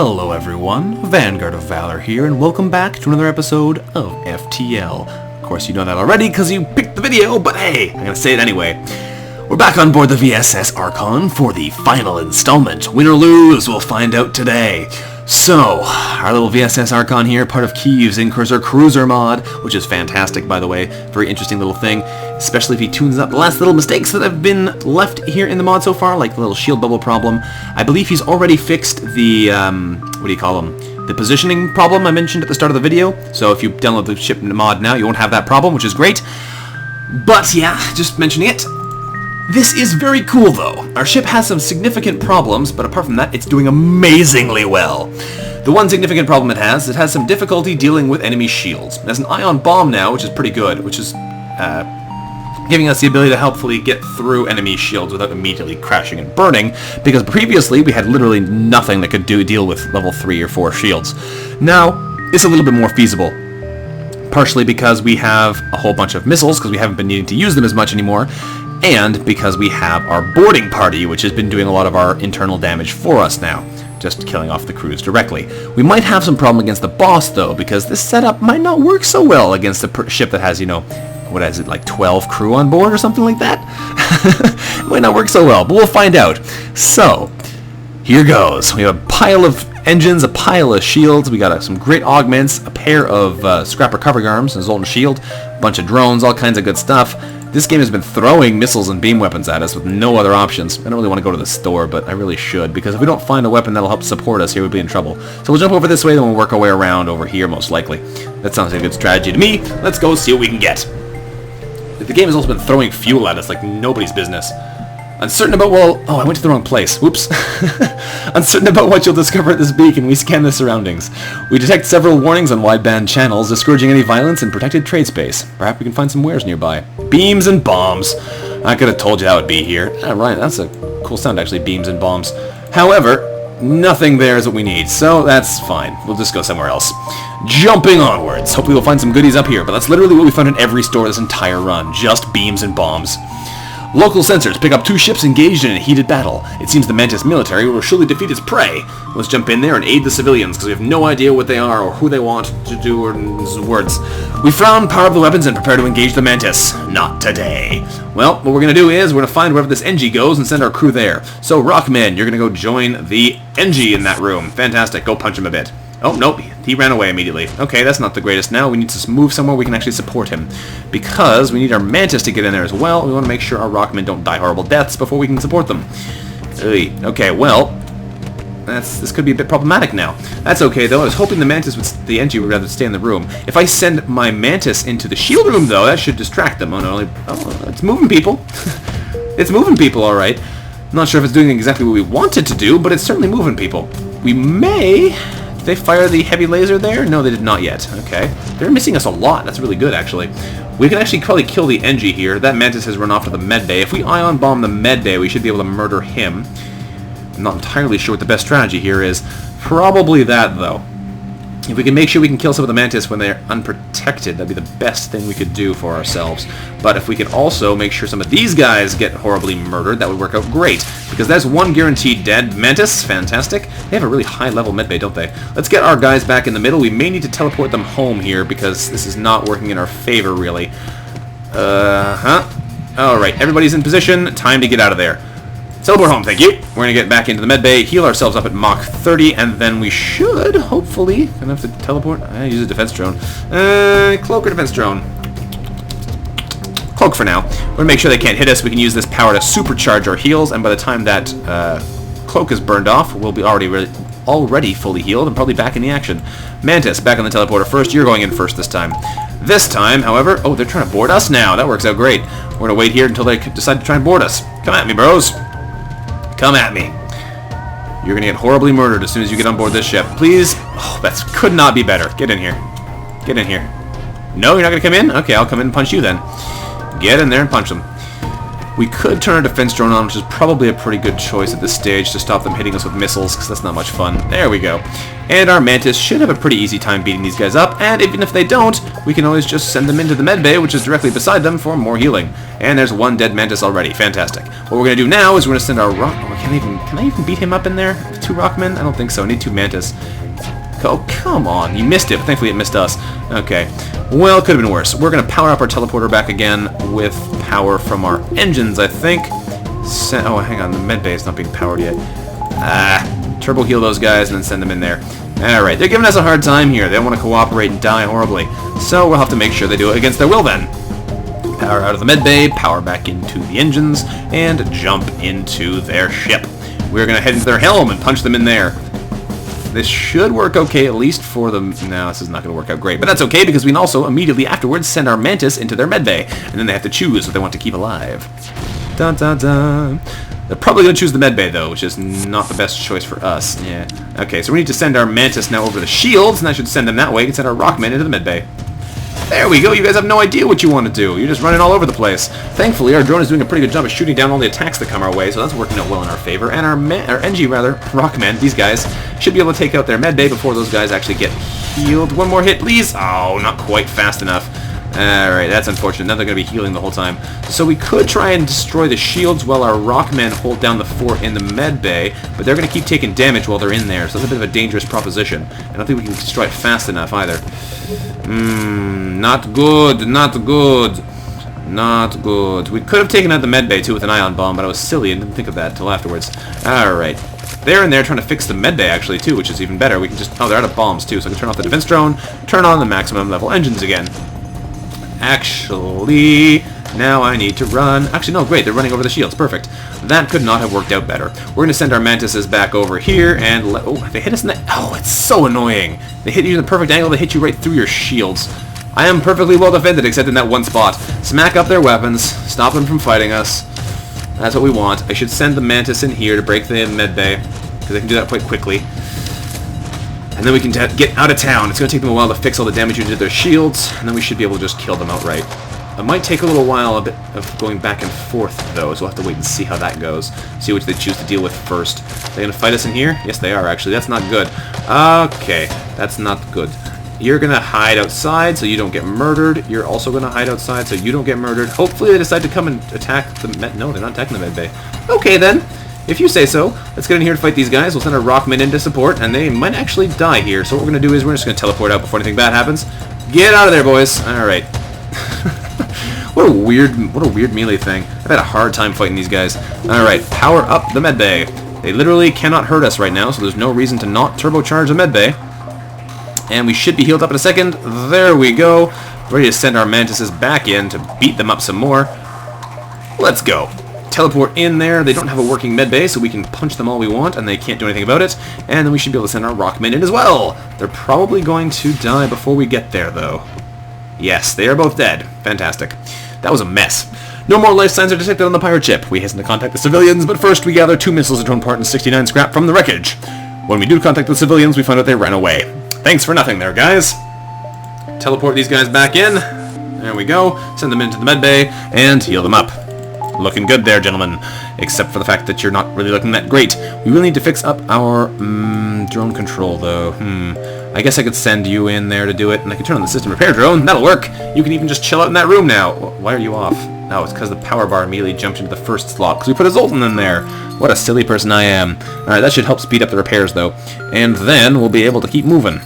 Hello everyone, VanguardOfValor here, and welcome back to another episode of FTL. Of course you know that already because you picked the video, but hey, I'm gonna say it anyway. We're back on board the VSS Archon for the final installment. Win or lose, we'll find out today. So, our little VSS Archon here, part of Kieve's Incursor cruiser mod, which is fantastic, by the way. Very interesting little thing, especially if he tunes up the last little mistakes that have been left here in the mod so far, like the little shield bubble problem. I believe he's already fixed the, what do you call them? The positioning problem I mentioned at the start of the video. So if you download the ship mod now, you won't have that problem, which is great. But yeah, just mentioning it. This is very cool though. Our ship has some significant problems, but apart from that, it's doing amazingly well. The one significant problem it has some difficulty dealing with enemy shields. It has an ion bomb now, which is pretty good, which is giving us the ability to helpfully get through enemy shields without immediately crashing and burning, because previously we had literally nothing that could deal with level 3 or 4 shields. Now, it's a little bit more feasible. Partially because we have a whole bunch of missiles, because we haven't been needing to use them as much anymore, and because we have our boarding party, which has been doing a lot of our internal damage for us now, just killing off the crews directly. We might have some problem against the boss, though, because this setup might not work so well against a ship that has, you know, what is it, like 12 crew on board or something like that? It might not work so well, but we'll find out. So, here goes. We have a pile of engines, a pile of shields, we got some great augments, a pair of scrap recovery arms, a Zoltan shield, a bunch of drones, all kinds of good stuff. This game has been throwing missiles and beam weapons at us with no other options. I don't really want to go to the store, but I really should, because if we don't find a weapon that'll help support us here, we'd be in trouble. So we'll jump over this way, then we'll work our way around over here, most likely. That sounds like a good strategy to me. Let's go see what we can get. The game has also been throwing fuel at us like nobody's business. Uncertain about, well, oh, I went to the wrong place. Whoops. Uncertain about what you'll discover at this beacon, we scan the surroundings. We detect several warnings on wideband channels, discouraging any violence in protected trade space. Perhaps we can find some wares nearby. Beams and bombs. I could have told you that would be here. Ah, right, that's a cool sound, actually, beams and bombs. However, nothing there is what we need, so that's fine. We'll just go somewhere else. Jumping onwards. Hopefully we'll find some goodies up here, but that's literally what we found in every store this entire run. Just beams and bombs. Local sensors pick up 2 ships engaged in a heated battle. It seems the Mantis military will surely defeat its prey. Let's jump in there and aid the civilians, because we have no idea what they are or who they want to do, or words. We frown, power up the weapons, and prepare to engage the Mantis. Not today. Well, what we're going to do is we're going to find wherever this NG goes and send our crew there. So, Rockman, you're going to go join the NG in that room. Fantastic. Go punch him a bit. Oh, nope, he ran away immediately. Okay, that's not the greatest. Now we need to move somewhere we can actually support him, because we need our Mantis to get in there as well. We want to make sure our Rockmen don't die horrible deaths before we can support them. Okay, well, this could be a bit problematic now. That's okay, though. I was hoping the NG would rather stay in the room. If I send my Mantis into the shield room, though, that should distract them. Oh, it's moving people. It's moving people, all right. I'm not sure if it's doing exactly what we want it to do, but it's certainly moving people. We may... Did they fire the heavy laser there? No, they did not yet. Okay. They're missing us a lot. That's really good, actually. We can actually probably kill the NG here. That Mantis has run off to the med bay. If we ion bomb the med bay, we should be able to murder him. I'm not entirely sure what the best strategy here is. Probably that, though. If we can make sure we can kill some of the Mantis when they're unprotected, that'd be the best thing we could do for ourselves. But if we could also make sure some of these guys get horribly murdered, that would work out great. Because that's one guaranteed dead Mantis. Fantastic. They have a really high-level medbay, don't they? Let's get our guys back in the middle. We may need to teleport them home here, because this is not working in our favor, really. Alright, everybody's in position. Time to get out of there. Teleport home, thank you. We're going to get back into the medbay, heal ourselves up at Mach 30, and then we should, hopefully... Gonna have to teleport? I use a defense drone. Cloak or defense drone? Cloak for now. We're going to make sure they can't hit us. We can use this power to supercharge our heals, and by the time that cloak is burned off, we'll be already fully healed and probably back in the action. Mantis, back on the teleporter first. You're going in first this time. This time, however... Oh, they're trying to board us now. That works out great. We're going to wait here until they decide to try and board us. Come at me, bros. Come at me. You're going to get horribly murdered as soon as you get on board this ship. Please. Oh, that could not be better. Get in here. Get in here. No, you're not going to come in? Okay, I'll come in and punch you then. Get in there and punch them. We could turn our defense drone on, which is probably a pretty good choice at this stage to stop them hitting us with missiles, because that's not much fun. There we go. And our Mantis should have a pretty easy time beating these guys up. and even if they don't, we can always just send them into the medbay, which is directly beside them, for more healing. And there's one dead mantis already. Fantastic. What we're going to do now is we're going to send our rock... Oh, can I even beat him up in there? 2 rockmen? I don't think so. I need 2 mantis. Oh, come on. You missed it, but thankfully it missed us. Okay. Well, it could have been worse. We're going to power up our teleporter back again with power from our engines, I think. Oh, hang on. The medbay is not being powered yet. Turbo heal those guys and then send them in there. Alright, they're giving us a hard time here. They don't want to cooperate and die horribly. So we'll have to make sure they do it against their will then. Power out of the medbay, power back into the engines, and jump into their ship. We're going to head into their helm and punch them in there. This should work okay, at least for them. No, this is not going to work out great. But that's okay, because we can also immediately afterwards send our mantis into their medbay. And then they have to choose what they want to keep alive. Dun dun dun. They're probably going to choose the medbay, though, which is not the best choice for us. Yeah. Okay, so we need to send our mantis now over the shields, and that should send them that way. We can send our rockmen into the medbay. There we go. You guys have no idea what you want to do. You're just running all over the place. Thankfully, our drone is doing a pretty good job of shooting down all the attacks that come our way, so that's working out well in our favor. And our NG, rockmen, these guys, should be able to take out their medbay before those guys actually get healed. One more hit, please. Oh, not quite fast enough. Alright, that's unfortunate. Now they're going to be healing the whole time. So we could try and destroy the shields while our rockmen hold down the fort in the medbay, but they're going to keep taking damage while they're in there, so that's a bit of a dangerous proposition. I don't think we can destroy it fast enough either. Not good, not good. Not good. We could have taken out the medbay too with an ion bomb, but I was silly and didn't think of that until afterwards. Alright. They're in there trying to fix the medbay actually too, which is even better. We can just... Oh, they're out of bombs too, so I can turn off the defense drone, turn on the maximum level engines again. Actually, now I need to run. Actually, no, great, they're running over the shields. Perfect. That could not have worked out better. We're going to send our mantises back over here and oh, they hit us in the... Oh, it's so annoying. They hit you in the perfect angle. They hit you right through your shields. I am perfectly well defended except in that one spot. Smack up their weapons. Stop them from fighting us. That's what we want. I should send the mantis in here to break the medbay, because they can do that quite quickly. And then we can get out of town. It's going to take them a while to fix all the damage we did to their shields, and then we should be able to just kill them outright. It might take a little while, a bit of going back and forth, though, so we'll have to wait and see how that goes. See which they choose to deal with first. Are they going to fight us in here? Yes, they are, actually. That's not good. Okay, that's not good. You're going to hide outside so you don't get murdered. You're also going to hide outside so you don't get murdered. Hopefully they decide to come and attack the No, they're not attacking the medbay. Okay, then. If you say so, let's get in here to fight these guys. We'll send our rockmen in to support, and they might actually die here. So what we're going to do is we're just going to teleport out before anything bad happens. Get out of there, boys. Alright. What a weird melee thing. I've had a hard time fighting these guys. Alright, power up the medbay. They literally cannot hurt us right now, so there's no reason to not turbocharge the medbay. And we should be healed up in a second. There we go. Ready to send our mantises back in to beat them up some more. Let's go. Teleport in there. They don't have a working medbay, so we can punch them all we want, and they can't do anything about it. And then we should be able to send our rockmen in as well. They're probably going to die before we get there, though. Yes, they are both dead. Fantastic. That was a mess. No more life signs are detected on the pirate ship. We hasten to contact the civilians, but first we gather 2 missiles, a drone part, and 69 scrap from the wreckage. When we do contact the civilians, we find out they ran away. Thanks for nothing there, guys. Teleport these guys back in. There we go. Send them into the medbay and heal them up. Looking good there, gentlemen. Except for the fact that you're not really looking that great. We really need to fix up our drone control, though. I guess I could send you in there to do it, and I can turn on the system repair drone. That'll work. You can even just chill out in that room now. Why are you off? No, it's because the power bar immediately jumped into the first slot, because we put a Zoltan in there. What a silly person I am. Alright, that should help speed up the repairs, though. And then we'll be able to keep moving.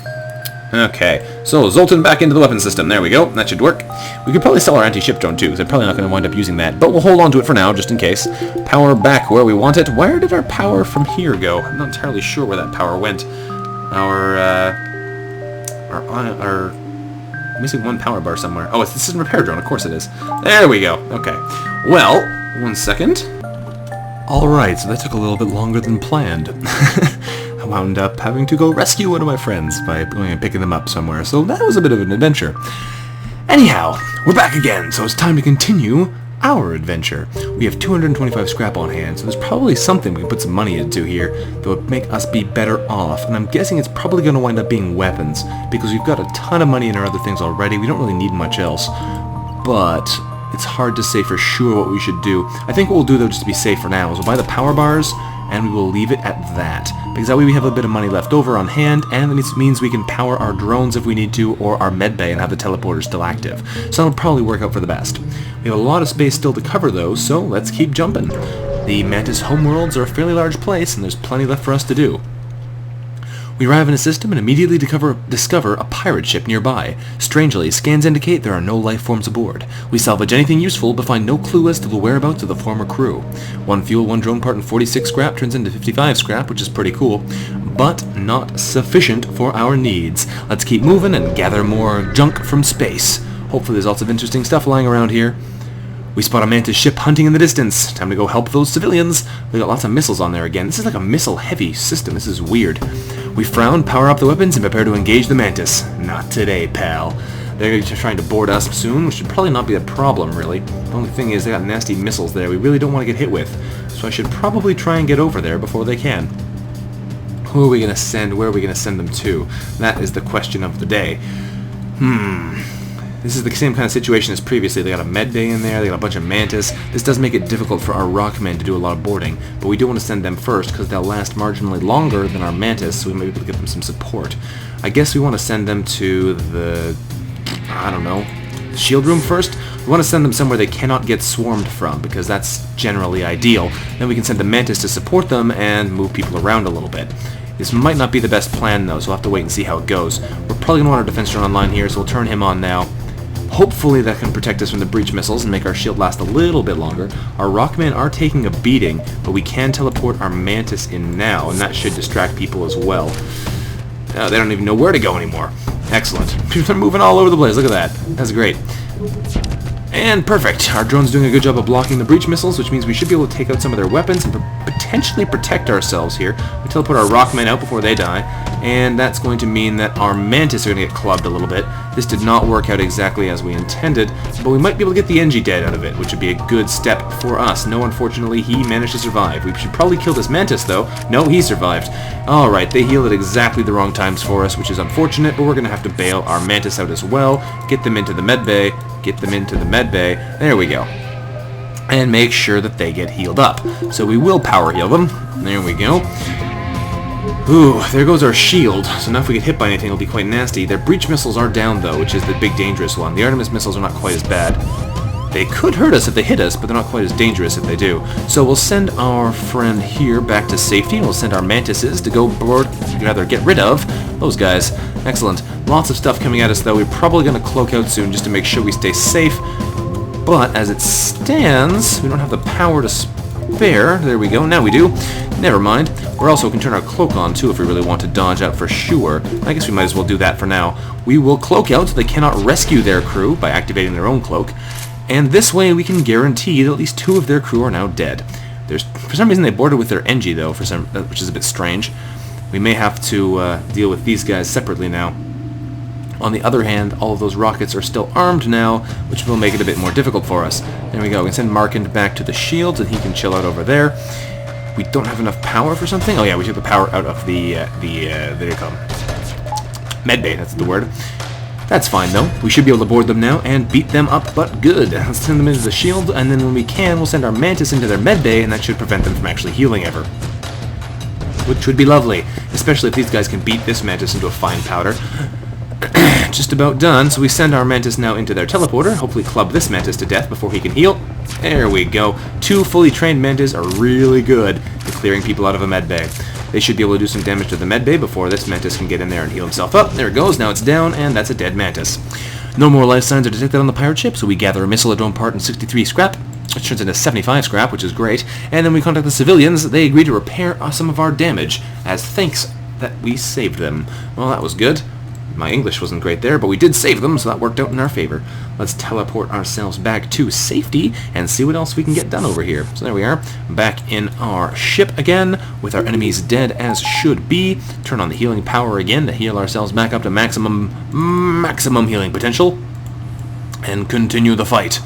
Okay, so Zoltan back into the weapon system. There we go. That should work. We could probably sell our anti-ship drone too, because I'm probably not going to wind up using that. But we'll hold on to it for now, just in case. Power back where we want it. Where did our power from here go? I'm not entirely sure where that power went. I'm missing one power bar somewhere. Oh, it's the system repair drone. Of course it is. There we go. Okay. Well, 1 second. Alright, so that took a little bit longer than planned. I wound up having to go rescue one of my friends by going and picking them up somewhere, so that was a bit of an adventure. Anyhow, we're back again, so it's time to continue our adventure. We have 225 scrap on hand, so there's probably something we can put some money into here that would make us be better off, and I'm guessing it's probably going to wind up being weapons, because we've got a ton of money in our other things already. We don't really need much else, but it's hard to say for sure what we should do. I think what we'll do, though, just to be safe for now, is we'll buy the power bars, and we will leave it at that. Because that way we have a bit of money left over on hand, and this means we can power our drones if we need to, or our medbay and have the teleporter still active. So that'll probably work out for the best. We have a lot of space still to cover though, so let's keep jumping. The Mantis homeworlds are a fairly large place, and there's plenty left for us to do. We arrive in a system and immediately discover a pirate ship nearby. Strangely, scans indicate there are no life forms aboard. We salvage anything useful, but find no clue as to the whereabouts of the former crew. 1 fuel, 1 drone part, and 46 scrap turns into 55 scrap, which is pretty cool, but not sufficient for our needs. Let's keep moving and gather more junk from space. Hopefully there's lots of interesting stuff lying around here. We spot a Mantis ship hunting in the distance. Time to go help those civilians. We got lots of missiles on there again. This is like a missile-heavy system. This is weird. We frown, power up the weapons, and prepare to engage the Mantis. Not today, pal. They're trying to board us soon, which should probably not be a problem, really. The only thing is they got nasty missiles there we really don't want to get hit with. So I should probably try and get over there before they can. Who are we going to send? Where are we going to send them to? That is the question of the day. This is the same kind of situation as previously. They got a medbay in there, they got a bunch of Mantis. This does make it difficult for our rockmen to do a lot of boarding, but we do want to send them first because they'll last marginally longer than our Mantis, so we may be able to give them some support. I guess we want to send them to the, I don't know, shield room first? We want to send them somewhere they cannot get swarmed from, because that's generally ideal. Then we can send the Mantis to support them and move people around a little bit. This might not be the best plan though, so we'll have to wait and see how it goes. We're probably going to want our defense drone online here, so we'll turn him on now. Hopefully that can protect us from the breach missiles and make our shield last a little bit longer. Our rockmen are taking a beating, but we can teleport our Mantis in now, and that should distract people as well. They don't even know where to go anymore. Excellent. People are moving all over the place. Look at that. That's great. And perfect. Our drone's doing a good job of blocking the breach missiles, which means we should be able to take out some of their weapons and potentially protect ourselves here. We teleport our rockmen out before they die, and that's going to mean that our Mantis are going to get clubbed a little bit. This did not work out exactly as we intended, but we might be able to get the NG dead out of it, which would be a good step for us. No, unfortunately, he managed to survive. We should probably kill this Mantis, though. No, he survived. Alright, they healed at exactly the wrong times for us, which is unfortunate, but we're going to have to bail our Mantis out as well, get them into the medbay, there we go, and make sure that they get healed up. So we will power heal them. There we go. Ooh, there goes our shield. So now if we get hit by anything, it'll be quite nasty. Their breach missiles are down, though, which is the big dangerous one. The Artemis missiles are not quite as bad. They could hurt us if they hit us, but they're not quite as dangerous if they do. So we'll send our friend here back to safety, and we'll send our Mantises to go board, rather get rid of those guys. Excellent. Lots of stuff coming at us, though. We're probably going to cloak out soon just to make sure we stay safe. But as it stands, we don't have the power to spare. There we go. Now we do. Never mind. We also can turn our cloak on, too, if we really want to dodge out for sure. I guess we might as well do that for now. We will cloak out so they cannot rescue their crew by activating their own cloak. And this way we can guarantee that at least 2 of their crew are now dead. For some reason they boarded with their NG, though, which is a bit strange. We may have to deal with these guys separately now. On the other hand, all of those rockets are still armed now, which will make it a bit more difficult for us. There we go. We can send Markand back to the shields, and he can chill out over there. We don't have enough power for something? Oh yeah, we took the power out of the what do you call them? Medbay, that's the word. That's fine, though. We should be able to board them now and beat them up, but good. Let's send them into the shield, and then when we can, we'll send our Mantis into their medbay, and that should prevent them from actually healing ever. Which would be lovely, especially if these guys can beat this Mantis into a fine powder. Just about done, so we send our Mantis now into their teleporter, hopefully club this Mantis to death before he can heal. There we go. 2 fully trained Mantis are really good at clearing people out of a medbay. They should be able to do some damage to the medbay before this Mantis can get in there and heal himself up. There it goes, now it's down, and that's a dead Mantis. No more life signs are detected on the pirate ship, so we gather a missile, a drone part, and 63 scrap, which turns into 75 scrap, which is great. And then we contact the civilians. They agree to repair some of our damage, as thanks that we saved them. Well, that was good. My English wasn't great there, but we did save them, so that worked out in our favor. Let's teleport ourselves back to safety and see what else we can get done over here. So there we are, back in our ship again, with our enemies dead as should be. Turn on the healing power again to heal ourselves back up to maximum healing potential. And continue the fight.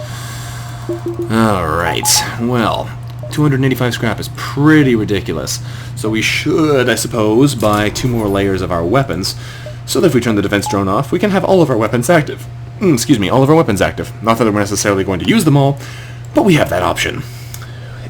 Alright, well, 285 scrap is pretty ridiculous. So we should, I suppose, buy 2 more layers of our weapons, so that if we turn the defense drone off, we can have all of our weapons active. Excuse me, all of our weapons active. Not that we're necessarily going to use them all, but we have that option.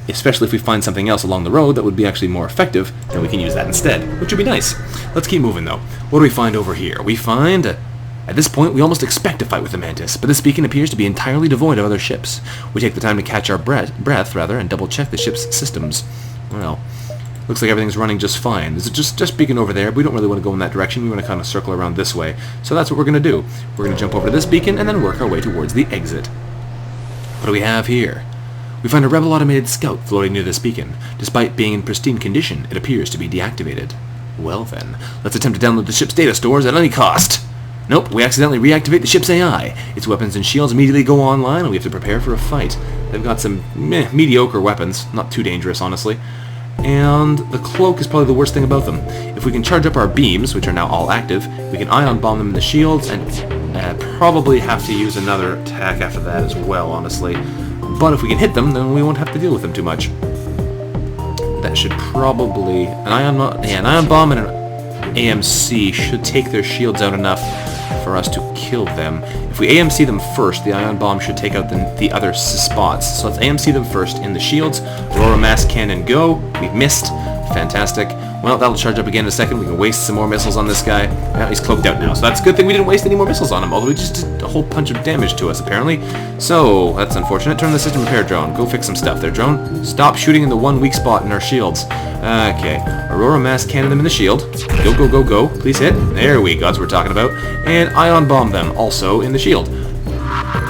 especially if we find something else along the road that would be actually more effective, then we can use that instead, which would be nice. Let's keep moving though. What do we find over here? We find, at this point, we almost expect to fight with the Mantis, but this beacon appears to be entirely devoid of other ships. We take the time to catch our breath, and double check the ship's systems. Well, looks like everything's running just fine. There's just beacon over there, but we don't really want to go in that direction. We want to kind of circle around this way. So that's what we're going to do. We're going to jump over to this beacon and then work our way towards the exit. What do we have here? We find a rebel automated scout floating near this beacon. Despite being in pristine condition, it appears to be deactivated. Well then, let's attempt to download the ship's data stores at any cost. Nope, we accidentally reactivate the ship's AI. Its weapons and shields immediately go online and we have to prepare for a fight. They've got some mediocre weapons, not too dangerous honestly. And the cloak is probably the worst thing about them. If we can charge up our beams, which are now all active, we can ion bomb them in the shields, and probably have to use another attack after that as well, honestly. But if we can hit them, then we won't have to deal with them too much. That should probably... An ion bomb and an AMC should take their shields out enough for us to kill them. If we AMC them first, the ion bomb should take out the other spots. So let's AMC them first in the shields. Aurora mass cannon go. We've missed. Fantastic. Well, that'll charge up again in a second. We can waste some more missiles on this guy. Well, he's cloaked out now, so that's a good thing we didn't waste any more missiles on him, although he just did a whole bunch of damage to us, apparently. So, that's unfortunate. Turn the system repair drone. Go fix some stuff there, drone. Stop shooting in the one weak spot in our shields. Okay. Aurora mass cannon them in the shield. Go, go, go, go. Please hit. There we go. That's what we're talking about. And ion bomb them, also in the shield.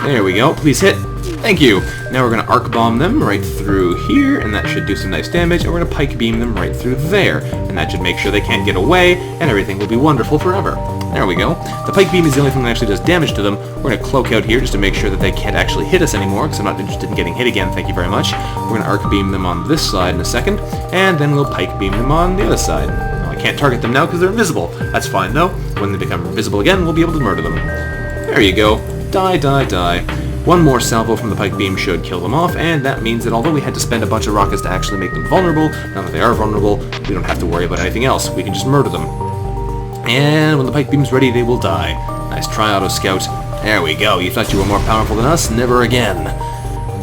There we go. Please hit. Thank you. Now we're going to arc bomb them right through here, and that should do some nice damage, and we're going to pike beam them right through there, and that should make sure they can't get away, and everything will be wonderful forever. There we go. The pike beam is the only thing that actually does damage to them. We're going to cloak out here just to make sure that they can't actually hit us anymore, because I'm not interested in getting hit again, thank you very much. We're going to arc beam them on this side in a second, and then we'll pike beam them on the other side. Well, I can't target them now because they're invisible. That's fine though. When they become invisible again, we'll be able to murder them. There you go. Die, die, die. One more salvo from the pike beam should kill them off, and that means that although we had to spend a bunch of rockets to actually make them vulnerable, now that they are vulnerable, we don't have to worry about anything else. We can just murder them. And when the pike beam's ready, they will die. Nice try, Auto Scout. There we go. You thought you were more powerful than us? Never again.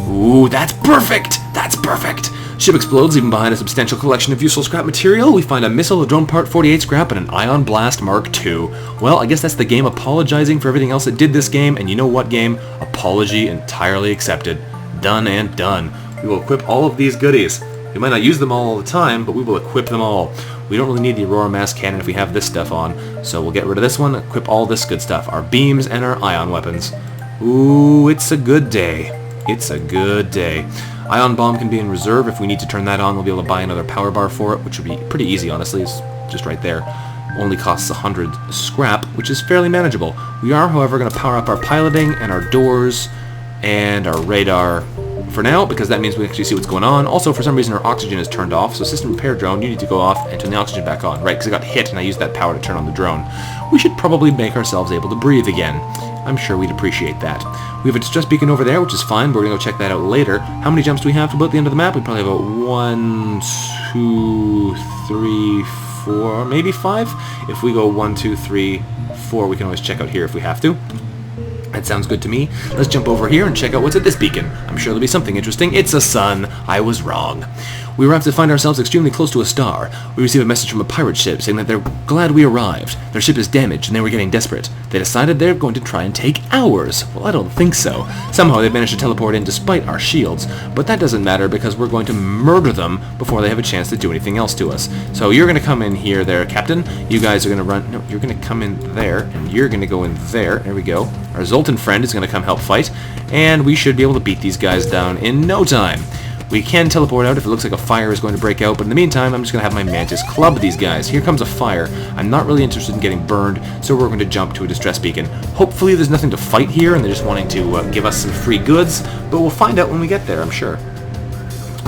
Ooh, that's perfect! That's perfect! Ship explodes, leaving behind a substantial collection of useful scrap material. We find a missile, a drone part 48 scrap, and an ion blast Mark II. Well, I guess that's the game apologizing for everything else it did this game, and you know what, game? Apology entirely accepted. Done and done. We will equip all of these goodies. We might not use them all the time, but we will equip them all. We don't really need the Aurora mass cannon if we have this stuff on, so we'll get rid of this one, equip all this good stuff, our beams and our ion weapons. Ooh, it's a good day. It's a good day. Ion bomb can be in reserve. If we need to turn that on, we'll be able to buy another power bar for it, which would be pretty easy, honestly. It's just right there. Only costs 100 scrap, which is fairly manageable. We are, however, going to power up our piloting and our doors and our radar for now, because that means we actually see what's going on. Also, for some reason, our oxygen is turned off, so system repair drone, you need to go off and turn the oxygen back on, right? Because I got hit and I used that power to turn on the drone. We should probably make ourselves able to breathe again. I'm sure we'd appreciate that. We have a distress beacon over there, which is fine, but we're going to go check that out later. How many jumps do we have to about the end of the map? We probably have about 1, 2, 3, 4, maybe 5? If we go 1, 2, 3, 4, we can always check out here if we have to. That sounds good to me. Let's jump over here and check out what's at this beacon. I'm sure there'll be something interesting. It's a sun. I was wrong. We arrived to find ourselves extremely close to a star. We received a message from a pirate ship saying that they're glad we arrived. Their ship is damaged and they were getting desperate. They decided they're going to try and take ours. Well, I don't think so. Somehow they managed to teleport in despite our shields, but that doesn't matter because we're going to murder them before they have a chance to do anything else to us. So you're going to come in here there, Captain. You guys are going to run... No, you're going to come in there, and you're going to go in there. There we go. Our Zoltan friend is going to come help fight, and we should be able to beat these guys down in no time. We can teleport out if it looks like a fire is going to break out, but in the meantime, I'm just going to have my Mantis club these guys. Here comes a fire. I'm not really interested in getting burned, so we're going to jump to a distress beacon. Hopefully there's nothing to fight here, and they're just wanting to give us some free goods, but we'll find out when we get there, I'm sure.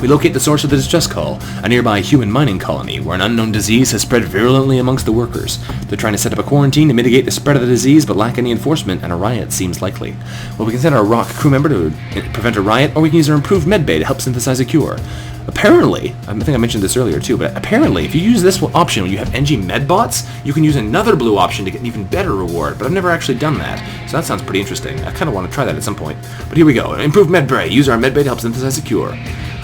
We locate the source of the distress call, a nearby human mining colony where an unknown disease has spread virulently amongst the workers. They're trying to set up a quarantine to mitigate the spread of the disease, but lack any enforcement, and a riot seems likely. Well, we can send our rock crew member to prevent a riot, or we can use our improved medbay to help synthesize a cure. Apparently, I think I mentioned this earlier too, but apparently if you use this option when you have NG medbots, you can use another blue option to get an even better reward, but I've never actually done that, so that sounds pretty interesting. I kind of want to try that at some point. But here we go. Improved medbay. Use our medbay to help synthesize a cure.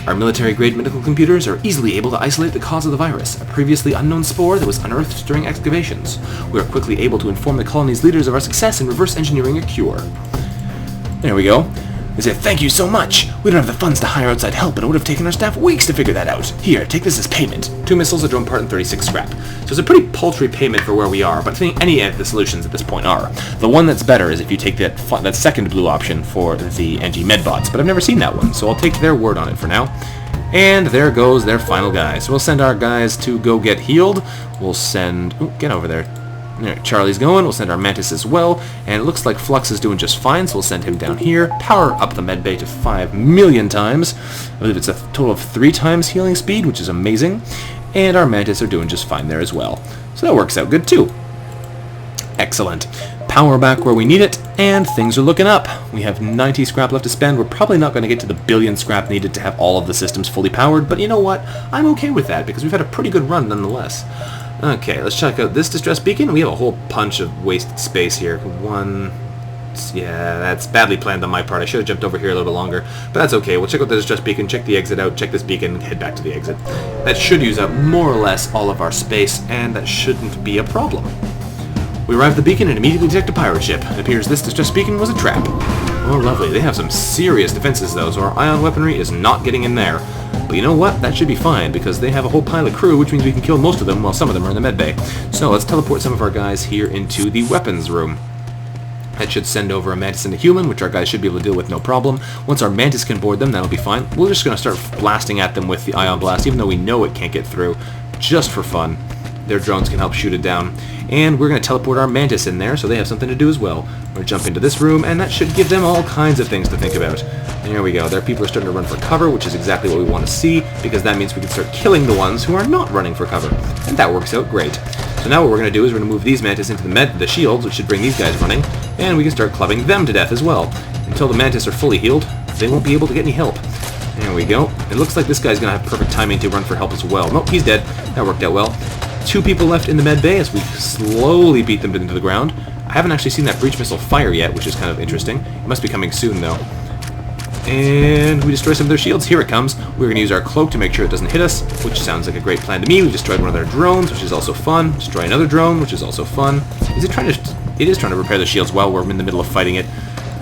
Our military-grade medical computers are easily able to isolate the cause of the virus, a previously unknown spore that was unearthed during excavations. We are quickly able to inform the colony's leaders of our success in reverse engineering a cure. There we go. They say, thank you so much. We don't have the funds to hire outside help, and it would have taken our staff weeks to figure that out. Here, take this as payment. 2 missiles, a drone part, and 36 scrap. So it's a pretty paltry payment for where we are, but I think any of the solutions at this point are. The one that's better is if you take that second blue option for the NG Medbots, but I've never seen that one, so I'll take their word on it for now. And there goes their final guy. So we'll send our guys to go get healed. We'll send... Ooh, get over there. There, Charlie's going. We'll send our Mantis as well. And it looks like Flux is doing just fine, so we'll send him down here. Power up the medbay to 5 million times. I believe it's a total of 3 times healing speed, which is amazing. And our Mantis are doing just fine there as well. So that works out good too. Excellent. Power back where we need it, and things are looking up. We have 90 scrap left to spend. We're probably not going to get to the billion scrap needed to have all of the systems fully powered, but you know what? I'm okay with that, because we've had a pretty good run nonetheless. Okay, let's check out this distress beacon. We have a whole bunch of wasted space here. Yeah, that's badly planned on my part. I should have jumped over here a little bit longer, but that's okay. We'll check out the distress beacon, check the exit out, check this beacon, head back to the exit. That should use up more or less all of our space, and that shouldn't be a problem. We arrived at the beacon and immediately detect a pirate ship. It appears this distress beacon was a trap. Oh, lovely. They have some serious defenses, though, so our ion weaponry is not getting in there. But you know what? That should be fine, because they have a whole pile of crew, which means we can kill most of them while some of them are in the medbay. So let's teleport some of our guys here into the weapons room. That should send over a Mantis and a human, which our guys should be able to deal with no problem. Once our Mantis can board them, that'll be fine. We're just going to start blasting at them with the ion blast, even though we know it can't get through, just for fun. Their drones can help shoot it down. And we're going to teleport our Mantis in there, so they have something to do as well. We're going to jump into this room, and that should give them all kinds of things to think about. There we go. Their people are starting to run for cover, which is exactly what we want to see, because that means we can start killing the ones who are not running for cover. And that works out great. So now what we're going to do is we're going to move these Mantis into the shields, which should bring these guys running, and we can start clubbing them to death as well. Until the Mantis are fully healed, they won't be able to get any help. There we go. It looks like this guy's going to have perfect timing to run for help as well. Nope, he's dead. That worked out well. 2 people left in the med bay as we slowly beat them into the ground. I haven't actually seen that breach missile fire yet, which is kind of interesting. It must be coming soon, though. And we destroy some of their shields. Here it comes. We're going to use our cloak to make sure it doesn't hit us, which sounds like a great plan to me. We destroyed one of their drones, which is also fun. Destroy another drone, which is also fun. Is it trying to... It is trying to repair the shields while we're in the middle of fighting it.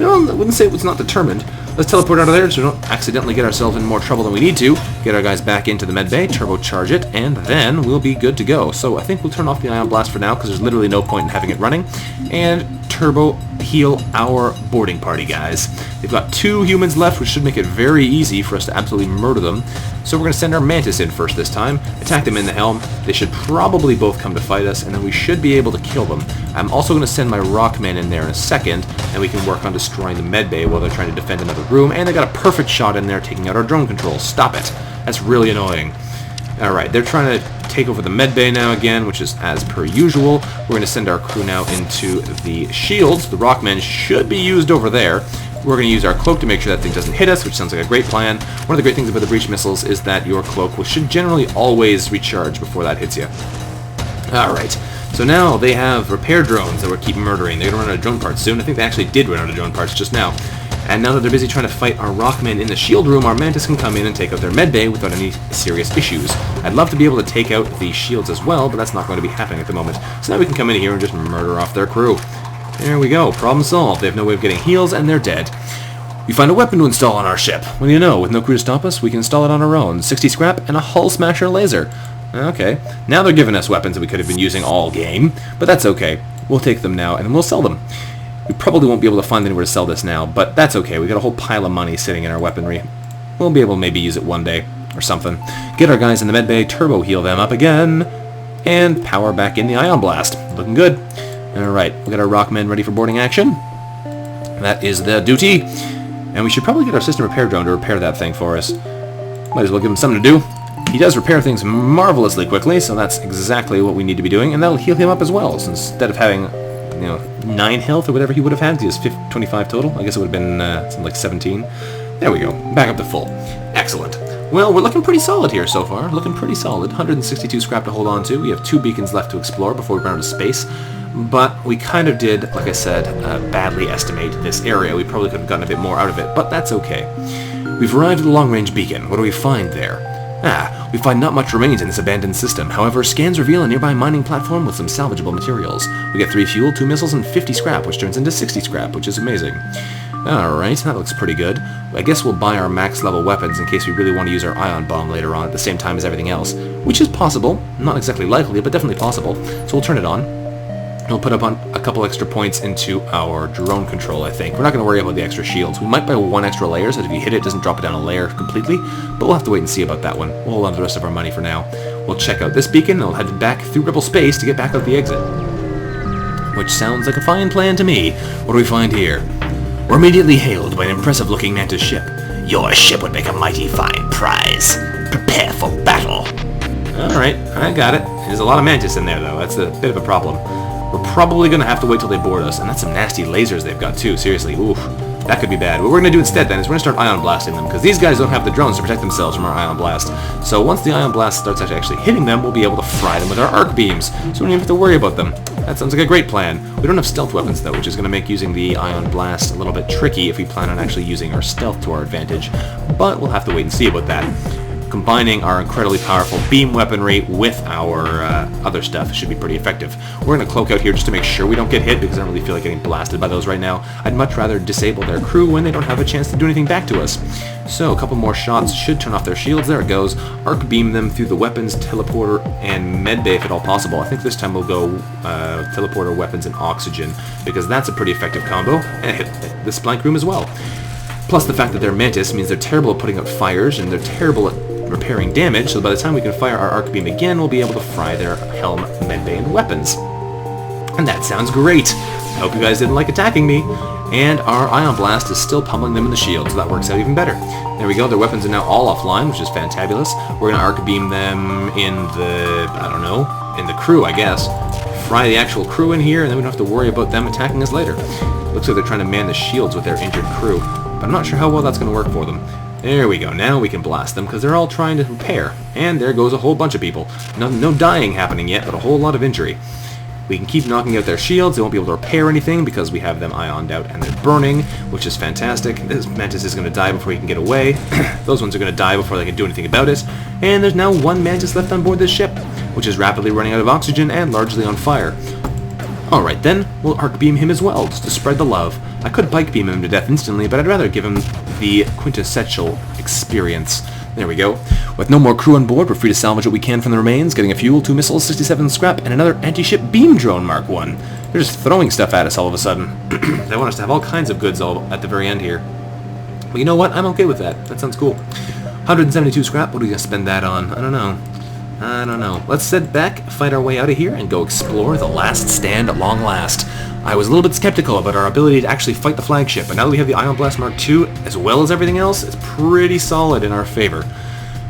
No, I wouldn't say it was not determined. Let's teleport out of there so we don't accidentally get ourselves in more trouble than we need to. Get our guys back into the medbay, turbocharge it, and then we'll be good to go. So I think we'll turn off the ion blast for now because there's literally no point in having it running. And turbo heal our boarding party, guys. They've got 2 humans left, which should make it very easy for us to absolutely murder them. So we're going to send our Mantis in first this time, attack them in the helm. They should probably both come to fight us, and then we should be able to kill them. I'm also going to send my Rockman in there in a second, and we can work on destroying the medbay while they're trying to defend another room, and they got a perfect shot in there taking out our drone controls. Stop it. That's really annoying. Alright, they're trying to take over the medbay now again, which is as per usual. We're going to send our crew now into the shields. The Rockmen should be used over there. We're going to use our cloak to make sure that thing doesn't hit us, which sounds like a great plan. One of the great things about the breach missiles is that your cloak should generally always recharge before that hits you. Alright, so now they have repair drones that we're keep murdering. They're going to run out of drone parts soon. I think they actually did run out of drone parts just now. And now that they're busy trying to fight our Rockmen in the shield room, our Mantis can come in and take out their medbay without any serious issues. I'd love to be able to take out the shields as well, but that's not going to be happening at the moment. So now we can come in here and just murder off their crew. There we go. Problem solved. They have no way of getting heals, and they're dead. We find a weapon to install on our ship. What do you know? With no crew to stop us, we can install it on our own. 60 scrap and a hull smasher laser. Okay. Now they're giving us weapons that we could have been using all game, but that's okay. We'll take them now, and we'll sell them. We probably won't be able to find anywhere to sell this now, but that's okay. We got a whole pile of money sitting in our weaponry. We'll be able to maybe use it one day, or something. Get our guys in the medbay, turbo heal them up again, and power back in the ion blast. Looking good. Alright, we got our Rockmen ready for boarding action. That is the duty. And we should probably get our system repair drone to repair that thing for us. Might as well give him something to do. He does repair things marvelously quickly, so that's exactly what we need to be doing, and that'll heal him up as well. So instead of having, 9 health or whatever he would have had, he has 25 total. I guess it would have been something like 17. There we go. Back up to full. Excellent. Well, we're looking pretty solid here so far. Looking pretty solid. 162 scrap to hold on to. We have 2 beacons left to explore before we run out of space. But we kind of did, like I said, badly estimate this area. We probably could have gotten a bit more out of it, but that's okay. We've arrived at the long-range beacon. What do we find there? We find not much remains in this abandoned system. However, scans reveal a nearby mining platform with some salvageable materials. We get 3 fuel, 2 missiles, and 50 scrap, which turns into 60 scrap, which is amazing. Alright, that looks pretty good. I guess we'll buy our max level weapons in case we really want to use our ion bomb later on at the same time as everything else, which is possible. Not exactly likely, but definitely possible. So we'll turn it on. We'll put up on a couple extra points into our drone control, I think. We're not going to worry about the extra shields. We might buy 1 extra layer, so if you hit it, it doesn't drop it down a layer completely, but we'll have to wait and see about that one. We'll hold on to the rest of our money for now. We'll check out this beacon, and we'll head back through Rebel space to get back out the exit. Which sounds like a fine plan to me. What do we find here? We're immediately hailed by an impressive-looking mantis ship. Your ship would make a mighty fine prize. Prepare for battle. Alright, I got it. There's a lot of mantis in there, though. That's a bit of a problem. We're probably going to have to wait till they board us, and that's some nasty lasers they've got too, seriously, oof. That could be bad. What we're going to do instead then is we're going to start ion blasting them, because these guys don't have the drones to protect themselves from our ion blast. So once the ion blast starts actually hitting them, we'll be able to fry them with our arc beams, so we don't even have to worry about them. That sounds like a great plan. We don't have stealth weapons though, which is going to make using the ion blast a little bit tricky if we plan on actually using our stealth to our advantage, but we'll have to wait and see about that. Combining our incredibly powerful beam weaponry with our other stuff should be pretty effective. We're going to cloak out here just to make sure we don't get hit, because I don't really feel like getting blasted by those right now. I'd much rather disable their crew when they don't have a chance to do anything back to us. So a couple more shots should turn off their shields. There it goes. Arc beam them through the weapons, teleporter, and medbay if at all possible. I think this time we'll go teleporter, weapons, and oxygen, because that's a pretty effective combo, and hit the blank room as well. Plus the fact that they're mantis means they're terrible at putting out fires, and they're terrible at repairing damage, so by the time we can fire our arc beam again, we'll be able to fry their helm, medbay, and weapons. And that sounds great! I hope you guys didn't like attacking me. And our ion blast is still pummeling them in the shield, so that works out even better. There we go, their weapons are now all offline, which is fantabulous. We're going to arc beam them in the, I don't know, in the crew, I guess. Fry the actual crew in here, and then we don't have to worry about them attacking us later. Looks like they're trying to man the shields with their injured crew, but I'm not sure how well that's going to work for them. There we go, now we can blast them, because they're all trying to repair. And there goes a whole bunch of people. No dying happening yet, but a whole lot of injury. We can keep knocking out their shields. They won't be able to repair anything, because we have them ioned out and they're burning, which is fantastic. This mantis is going to die before he can get away. Those ones are going to die before they can do anything about it. And there's now 1 mantis left on board this ship, which is rapidly running out of oxygen and largely on fire. Alright then, we'll arc beam him as well, just to spread the love. I could bike beam him to death instantly, but I'd rather give him the quintessential experience. There we go. With no more crew on board, we're free to salvage what we can from the remains, getting a fuel, 2 missiles, 67 scrap, and another anti-ship beam drone Mark 1. They're just throwing stuff at us all of a sudden. They want us to have all kinds of goods all at the very end here. But you know what? I'm okay with that. That sounds cool. 172 scrap, what are we going to spend that on? I don't know. Let's sit back, fight our way out of here, and go explore the last stand at long last. I was a little bit skeptical about our ability to actually fight the flagship, but now that we have the Ion Blast Mark II, as well as everything else, it's pretty solid in our favor.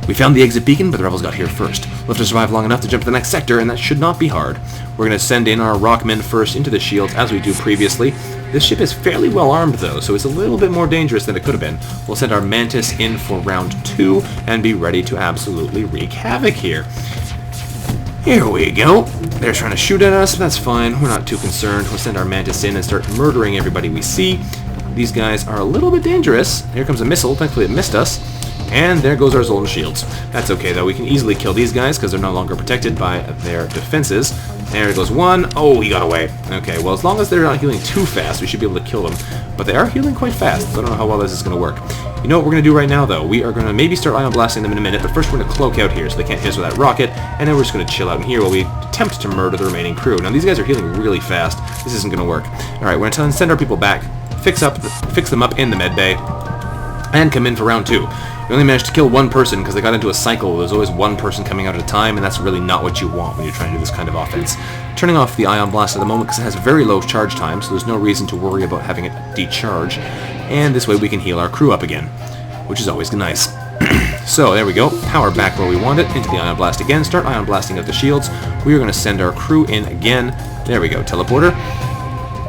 We found the exit beacon, but the rebels got here first. We'll have to survive long enough to jump to the next sector, and that should not be hard. We're going to send in our rockmen first into the shields, as we do previously. This ship is fairly well armed, though, so it's a little bit more dangerous than it could have been. We'll send our Mantis in for round 2, and be ready to absolutely wreak havoc here. Here we go. They're trying to shoot at us, but that's fine. We're not too concerned. We'll send our Mantis in and start murdering everybody we see. These guys are a little bit dangerous. Here comes a missile. Thankfully it missed us. And there goes our Zoltan shields. That's okay, though. We can easily kill these guys because they're no longer protected by their defenses. There goes one. Oh, he got away. Okay, well, as long as they're not healing too fast, we should be able to kill them. But they are healing quite fast, so I don't know how well this is going to work. You know what we're going to do right now, though? We are going to maybe start ion blasting them in a minute, but first we're going to cloak out here so they can't hit us with that rocket, and then we're just going to chill out in here while we attempt to murder the remaining crew. Now, these guys are healing really fast. This isn't going to work. Alright, we're going to send our people back, fix them up in the med bay, and come in for round 2. We only managed to kill one person because they got into a cycle. There's always one person coming out at a time, and that's really not what you want when you're trying to do this kind of offense. Turning off the ion blast at the moment because it has very low charge time, so there's no reason to worry about having it decharge. And this way we can heal our crew up again, which is always nice. So there we go. Power back where we want it, into the ion blast again. Start ion blasting out the shields. We are going to send our crew in again. There we go. Teleporter.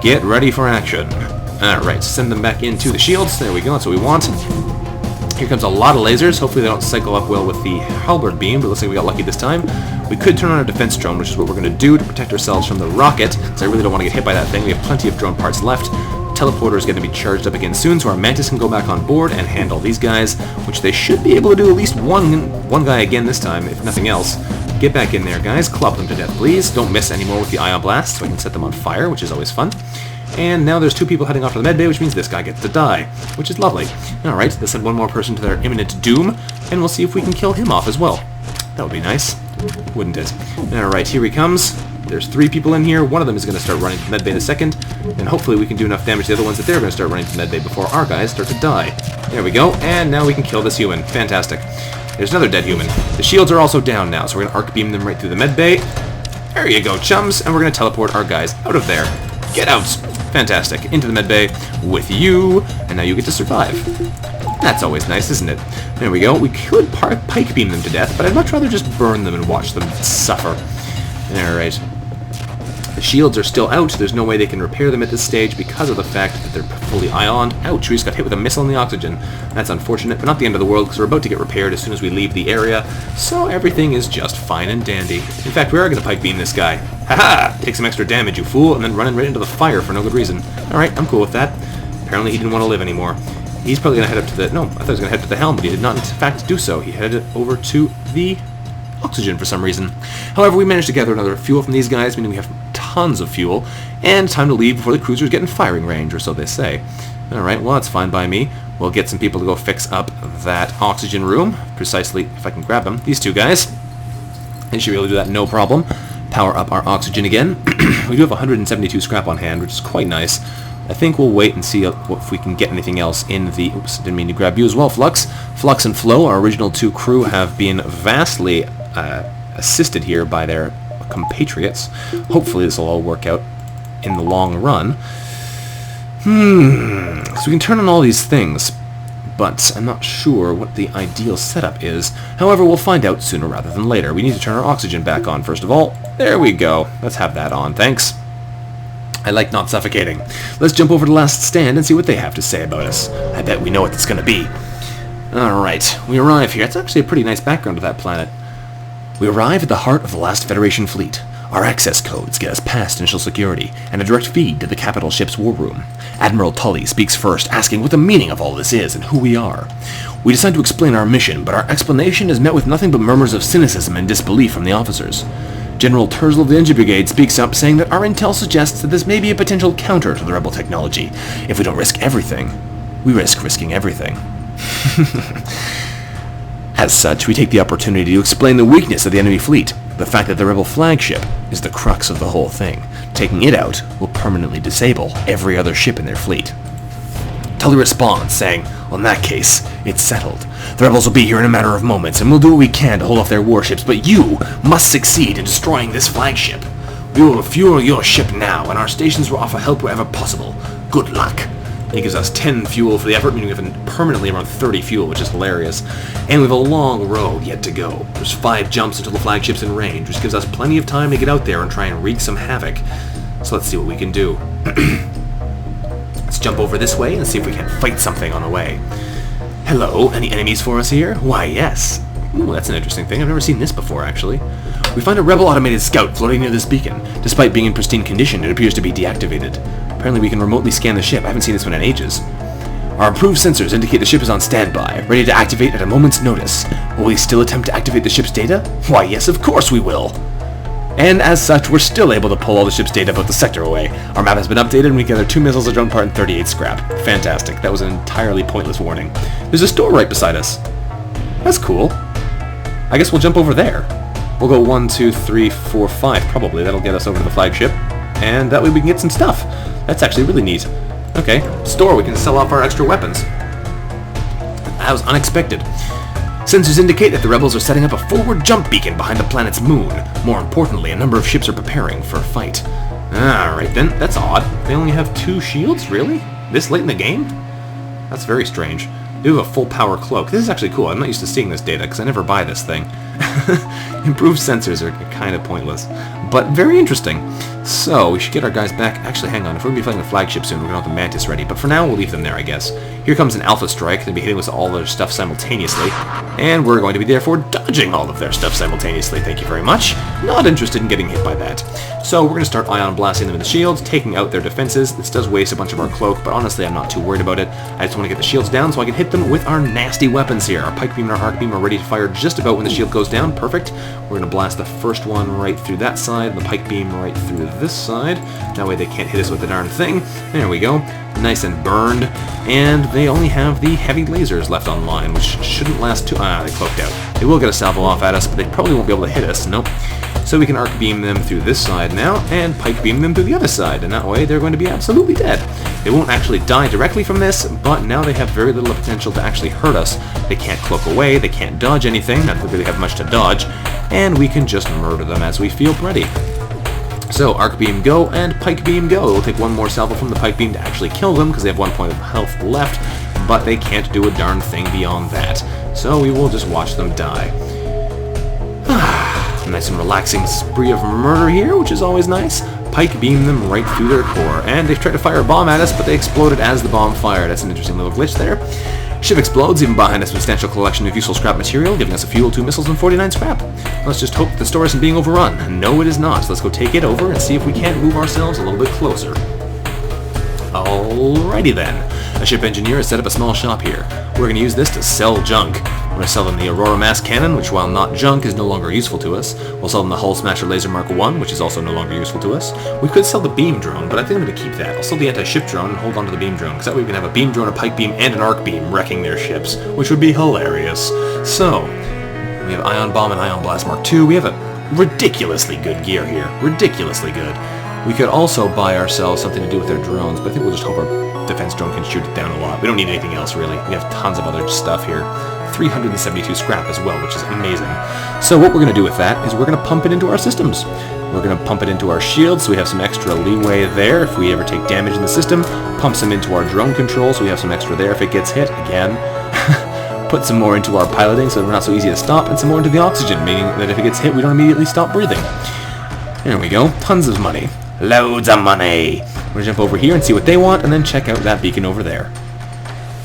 Get ready for action. Alright, send them back into the shields. There we go. That's what we want. Here comes a lot of lasers. Hopefully they don't cycle up well with the halberd beam, but it looks like we got lucky this time. We could turn on a defense drone, which is what we're going to do to protect ourselves from the rocket, because I really don't want to get hit by that thing. We have plenty of drone parts left. teleporter is going to be charged up again soon, so our Mantis can go back on board and handle these guys, which they should be able to do at least one guy again this time, if nothing else. Get back in there, guys. Club them to death, please. Don't miss anymore with the Ion Blast, so I can set them on fire, which is always fun. And now there's 2 people heading off to the medbay, which means this guy gets to die, which is lovely. Alright, let's send one more person to their imminent doom, and we'll see if we can kill him off as well. That would be nice, wouldn't it? Alright, here he comes. There's 3 people in here. One of them is going to start running to the medbay in a second, and hopefully we can do enough damage to the other ones that they're going to start running to the medbay before our guys start to die. There we go, and now we can kill this human. Fantastic. There's another dead human. The shields are also down now, so we're going to arc beam them right through the medbay. There you go, chums, and we're going to teleport our guys out of there. Get out! Fantastic. Into the medbay with you, and now you get to survive. That's always nice, isn't it? There we go. We could pike beam them to death, but I'd much rather just burn them and watch them suffer. Alright. The shields are still out. There's no way they can repair them at this stage because of the fact that they're fully ioned. Ouch, we just got hit with a missile in the oxygen. That's unfortunate, but not the end of the world because we're about to get repaired as soon as we leave the area, so everything is just fine and dandy. In fact, we are going to pike beam this guy. Haha! Take some extra damage, you fool, and then running right into the fire for no good reason. Alright, I'm cool with that. Apparently he didn't want to live anymore. He's probably going to head up to the... No, I thought he was going to head to the helm, but he did not in fact do so. He headed over to the oxygen for some reason. However, we managed to gather another fuel from these guys, meaning we have tons of fuel, and time to leave before the cruisers get in firing range, or so they say. Alright, well, that's fine by me. We'll get some people to go fix up that oxygen room, precisely, if I can grab them. These 2 guys. They should be able to do that no problem. Power up our oxygen again. We do have 172 scrap on hand, which is quite nice. I think we'll wait and see if we can get anything else in the... Oops, didn't mean to grab you as well, Flux. Flux and Flo, our original 2 crew, have been vastly assisted here by their compatriots. Hopefully this will all work out in the long run. So we can turn on all these things, but I'm not sure what the ideal setup is. However, we'll find out sooner rather than later. We need to turn our oxygen back on first of all. There we go. Let's have that on, thanks. I like not suffocating. Let's jump over to Last Stand and see what they have to say about us. I bet we know what it's going to be. Alright, we arrive here. It's actually a pretty nice background to that planet. We arrive at the heart of the last Federation fleet. Our access codes get us past initial security, and a direct feed to the capital ship's war room. Admiral Tully speaks first, asking what the meaning of all this is and who we are. We decide to explain our mission, but our explanation is met with nothing but murmurs of cynicism and disbelief from the officers. General Terzl of the Engine Brigade speaks up, saying that our intel suggests that this may be a potential counter to the rebel technology. If we don't risk everything, we risk risking everything. As such, we take the opportunity to explain the weakness of the enemy fleet, the fact that the rebel flagship is the crux of the whole thing. Taking it out will permanently disable every other ship in their fleet. Tully responds, saying, well, in that case, it's settled. The rebels will be here in a matter of moments, and we'll do what we can to hold off their warships, but you must succeed in destroying this flagship. We will refuel your ship now, and our stations will offer help wherever possible. Good luck. He gives us 10 fuel for the effort, meaning we have permanently around 30 fuel, which is hilarious. And we have a long road yet to go. There's 5 jumps until the flagship's in range, which gives us plenty of time to get out there and try and wreak some havoc. So let's see what we can do. Let's jump over this way and see if we can fight something on the way. Hello, any enemies for us here? Why, yes. Ooh, that's an interesting thing. I've never seen this before, actually. We find a rebel automated scout floating near this beacon. Despite being in pristine condition, it appears to be deactivated. Apparently we can remotely scan the ship. I haven't seen this one in ages. Our improved sensors indicate the ship is on standby, ready to activate at a moment's notice. Will we still attempt to activate the ship's data? Why, yes, of course we will. And as such, we're still able to pull all the ship's data about the sector away. Our map has been updated and we gather 2 missiles, a drone part, and 38 scrap. Fantastic. That was an entirely pointless warning. There's a store right beside us. That's cool. I guess we'll jump over there. We'll go 1, 2, 3, 4, 5 probably. That'll get us over to the flagship. And that way we can get some stuff. That's actually really neat. Okay, store. We can sell off our extra weapons. That was unexpected. Sensors indicate that the rebels are setting up a forward jump beacon behind the planet's moon. More importantly, a number of ships are preparing for a fight. Alright then, that's odd. They only have 2 shields? Really? This late in the game? That's very strange. They have a full power cloak. This is actually cool. I'm not used to seeing this data because I never buy this thing. Improved sensors are kind of pointless, but very interesting. So, we should get our guys back. Actually, hang on. If we're going to be fighting the flagship soon, we're going to have the Mantis ready. But for now, we'll leave them there, I guess. Here comes an Alpha Strike. They'll be hitting us with all their stuff simultaneously. And we're going to be, therefore, dodging all of their stuff simultaneously. Thank you very much. Not interested in getting hit by that. So, we're going to start ion blasting them in the shields, taking out their defenses. This does waste a bunch of our cloak, but honestly, I'm not too worried about it. I just want to get the shields down so I can hit them with our nasty weapons here. Our Pike Beam and our Arc Beam are ready to fire just about when the shield goes down. Perfect. We're going to blast the first one right through that side, and the Pike Beam right through this side. That way they can't hit us with the darn thing. There we go. Nice and burned. And they only have the heavy lasers left online, which shouldn't last too... they cloaked out. They will get a salvo off at us, but they probably won't be able to hit us. Nope. So we can Arc Beam them through this side now, and Pike Beam them through the other side, and that way they're going to be absolutely dead. They won't actually die directly from this, but now they have very little potential to actually hurt us. They can't cloak away, they can't dodge anything, not that they really have much to dodge, and we can just murder them as we feel ready. So, Arc Beam go, and Pike Beam go. We'll take one more salvo from the Pike Beam to actually kill them, because they have 1 point of health left, but they can't do a darn thing beyond that. So we will just watch them die. Nice and relaxing spree of murder here, which is always nice. Pike Beam them right through their core, and they've tried to fire a bomb at us, but they exploded as the bomb fired. That's an interesting little glitch there. Ship explodes, even behind a substantial collection of useful scrap material, giving us a fuel, 2 missiles, and 49 scrap. Let's just hope the store isn't being overrun. No, it is not. So let's go take it over and see if we can't move ourselves a little bit closer. Alrighty then. A ship engineer has set up a small shop here. We're going to use this to sell junk. We're going to sell them the Aurora Mass Cannon, which while not junk is no longer useful to us. We'll sell them the Hull Smasher Laser Mark 1, which is also no longer useful to us. We could sell the Beam Drone, but I think I'm going to keep that. I'll sell the Anti-Ship Drone and hold on to the Beam Drone, because that way we can have a Beam Drone, a Pike Beam, and an Arc Beam wrecking their ships, which would be hilarious. So, we have Ion Bomb and Ion Blast Mark 2. We have a ridiculously good gear here. Ridiculously good. We could also buy ourselves something to do with their drones, but I think we'll just hope our defense drone can shoot it down a lot. We don't need anything else, really. We have tons of other stuff here. 372 scrap as well, which is amazing. So what we're going to do with that is we're going to pump it into our systems. We're going to pump it into our shields, so we have some extra leeway there if we ever take damage in the system. Pump some into our drone control, so we have some extra there if it gets hit, again. Put some more into our piloting, so we're not so easy to stop, and some more into the oxygen, meaning that if it gets hit, we don't immediately stop breathing. There we go. Tons of money. Loads of money! We're going to jump over here and see what they want, and then check out that beacon over there.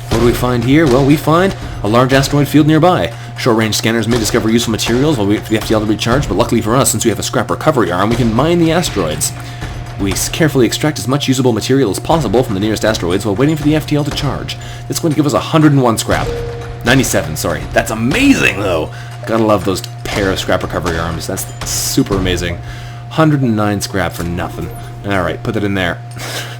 What do we find here? Well, we find a large asteroid field nearby. Short-range scanners may discover useful materials while we wait for the FTL to recharge, but luckily for us, since we have a scrap recovery arm, we can mine the asteroids. We carefully extract as much usable material as possible from the nearest asteroids while waiting for the FTL to charge. That's going to give us 101 scrap. 97, sorry. That's amazing, though! Gotta love those pair of scrap recovery arms. That's super amazing. 109 scrap for nothing. Alright, put that in there.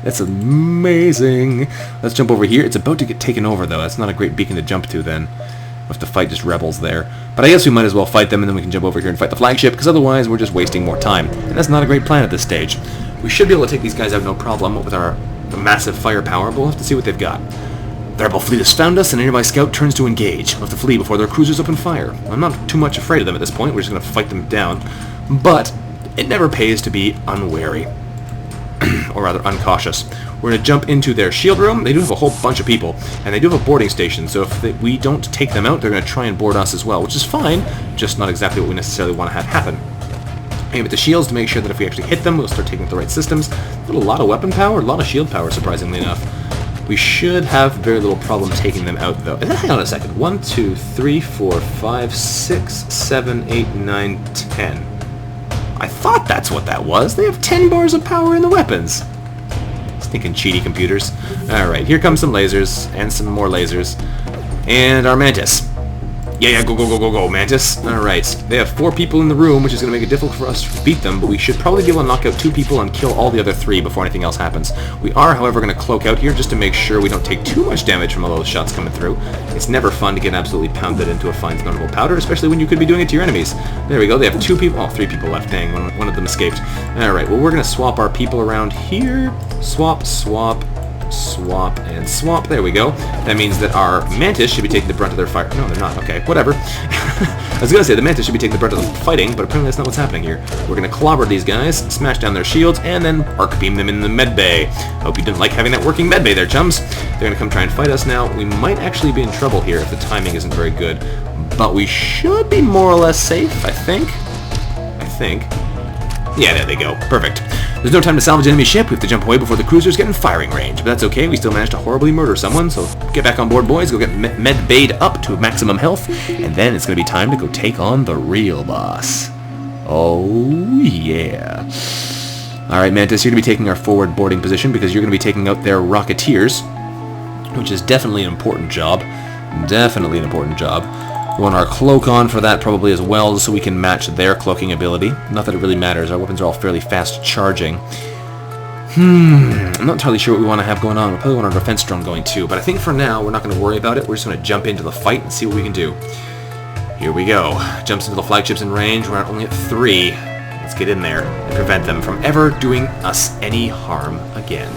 That's amazing. Let's jump over here. It's about to get taken over, though. That's not a great beacon to jump to, then. We'll have to fight just rebels there. But I guess we might as well fight them, and then we can jump over here and fight the flagship, because otherwise we're just wasting more time. And that's not a great plan at this stage. We should be able to take these guys out no problem with our massive firepower, but we'll have to see what they've got. The rebel fleet has found us, and a nearby scout turns to engage. We'll have to flee before their cruisers open fire. I'm not too much afraid of them at this point. We're just going to fight them down. But it never pays to be unwary. Or rather, uncautious. We're going to jump into their shield room. They do have a whole bunch of people, and they do have a boarding station, so if we don't take them out, they're going to try and board us as well, which is fine, just not exactly what we necessarily want to have happen. Aim at the shields to make sure that if we actually hit them, we'll start taking the right systems. A lot of weapon power, a lot of shield power, surprisingly enough. We should have very little problem taking them out, though. Hang on a second. 1, 2, 3, 4, 5, 6, 7, 8, 9, 10. I thought that's what that was. They have 10 bars of power in the weapons. Stinking cheaty computers. Alright, here come some lasers, and some more lasers. And our Mantis. Yeah, go, Mantis. Alright, they have 4 people in the room, which is going to make it difficult for us to beat them, but we should probably be able to knock out 2 people and kill all the other 3 before anything else happens. We are, however, going to cloak out here just to make sure we don't take too much damage from all those shots coming through. It's never fun to get absolutely pounded into a fine smellable powder, especially when you could be doing it to your enemies. There we go, they have 2 people, oh, 3 people left, dang, one of them escaped. Alright, well, we're going to swap our people around here. Swap, and swap. There we go. That means that our Mantis should be taking the brunt of their fire. No, they're not. Okay, whatever. I was going to say the Mantis should be taking the brunt of the fighting, but apparently that's not what's happening here. We're going to clobber these guys, smash down their shields, and then arc beam them in the med bay. Hope you didn't like having that working med bay there, chums. They're going to come try and fight us now. We might actually be in trouble here if the timing isn't very good, but we should be more or less safe, I think. Yeah, there they go. Perfect. There's no time to salvage an enemy ship. We have to jump away before the cruisers get in firing range. But that's okay. We still managed to horribly murder someone. So get back on board, boys. Go get med bayed up to maximum health. And then it's going to be time to go take on the real boss. Oh, yeah. Alright, Mantis, you're going to be taking our forward boarding position because you're going to be taking out their Rocketeers, which is definitely an important job. Definitely an important job. We want our cloak on for that probably as well, so we can match their cloaking ability. Not that it really matters. Our weapons are all fairly fast charging. I'm not entirely sure what we want to have going on. We probably want our defense drone going too, but I think for now we're not going to worry about it. We're just going to jump into the fight and see what we can do. Here we go. Jumps into the flagships in range. We're only at 3. Let's get in there and prevent them from ever doing us any harm again.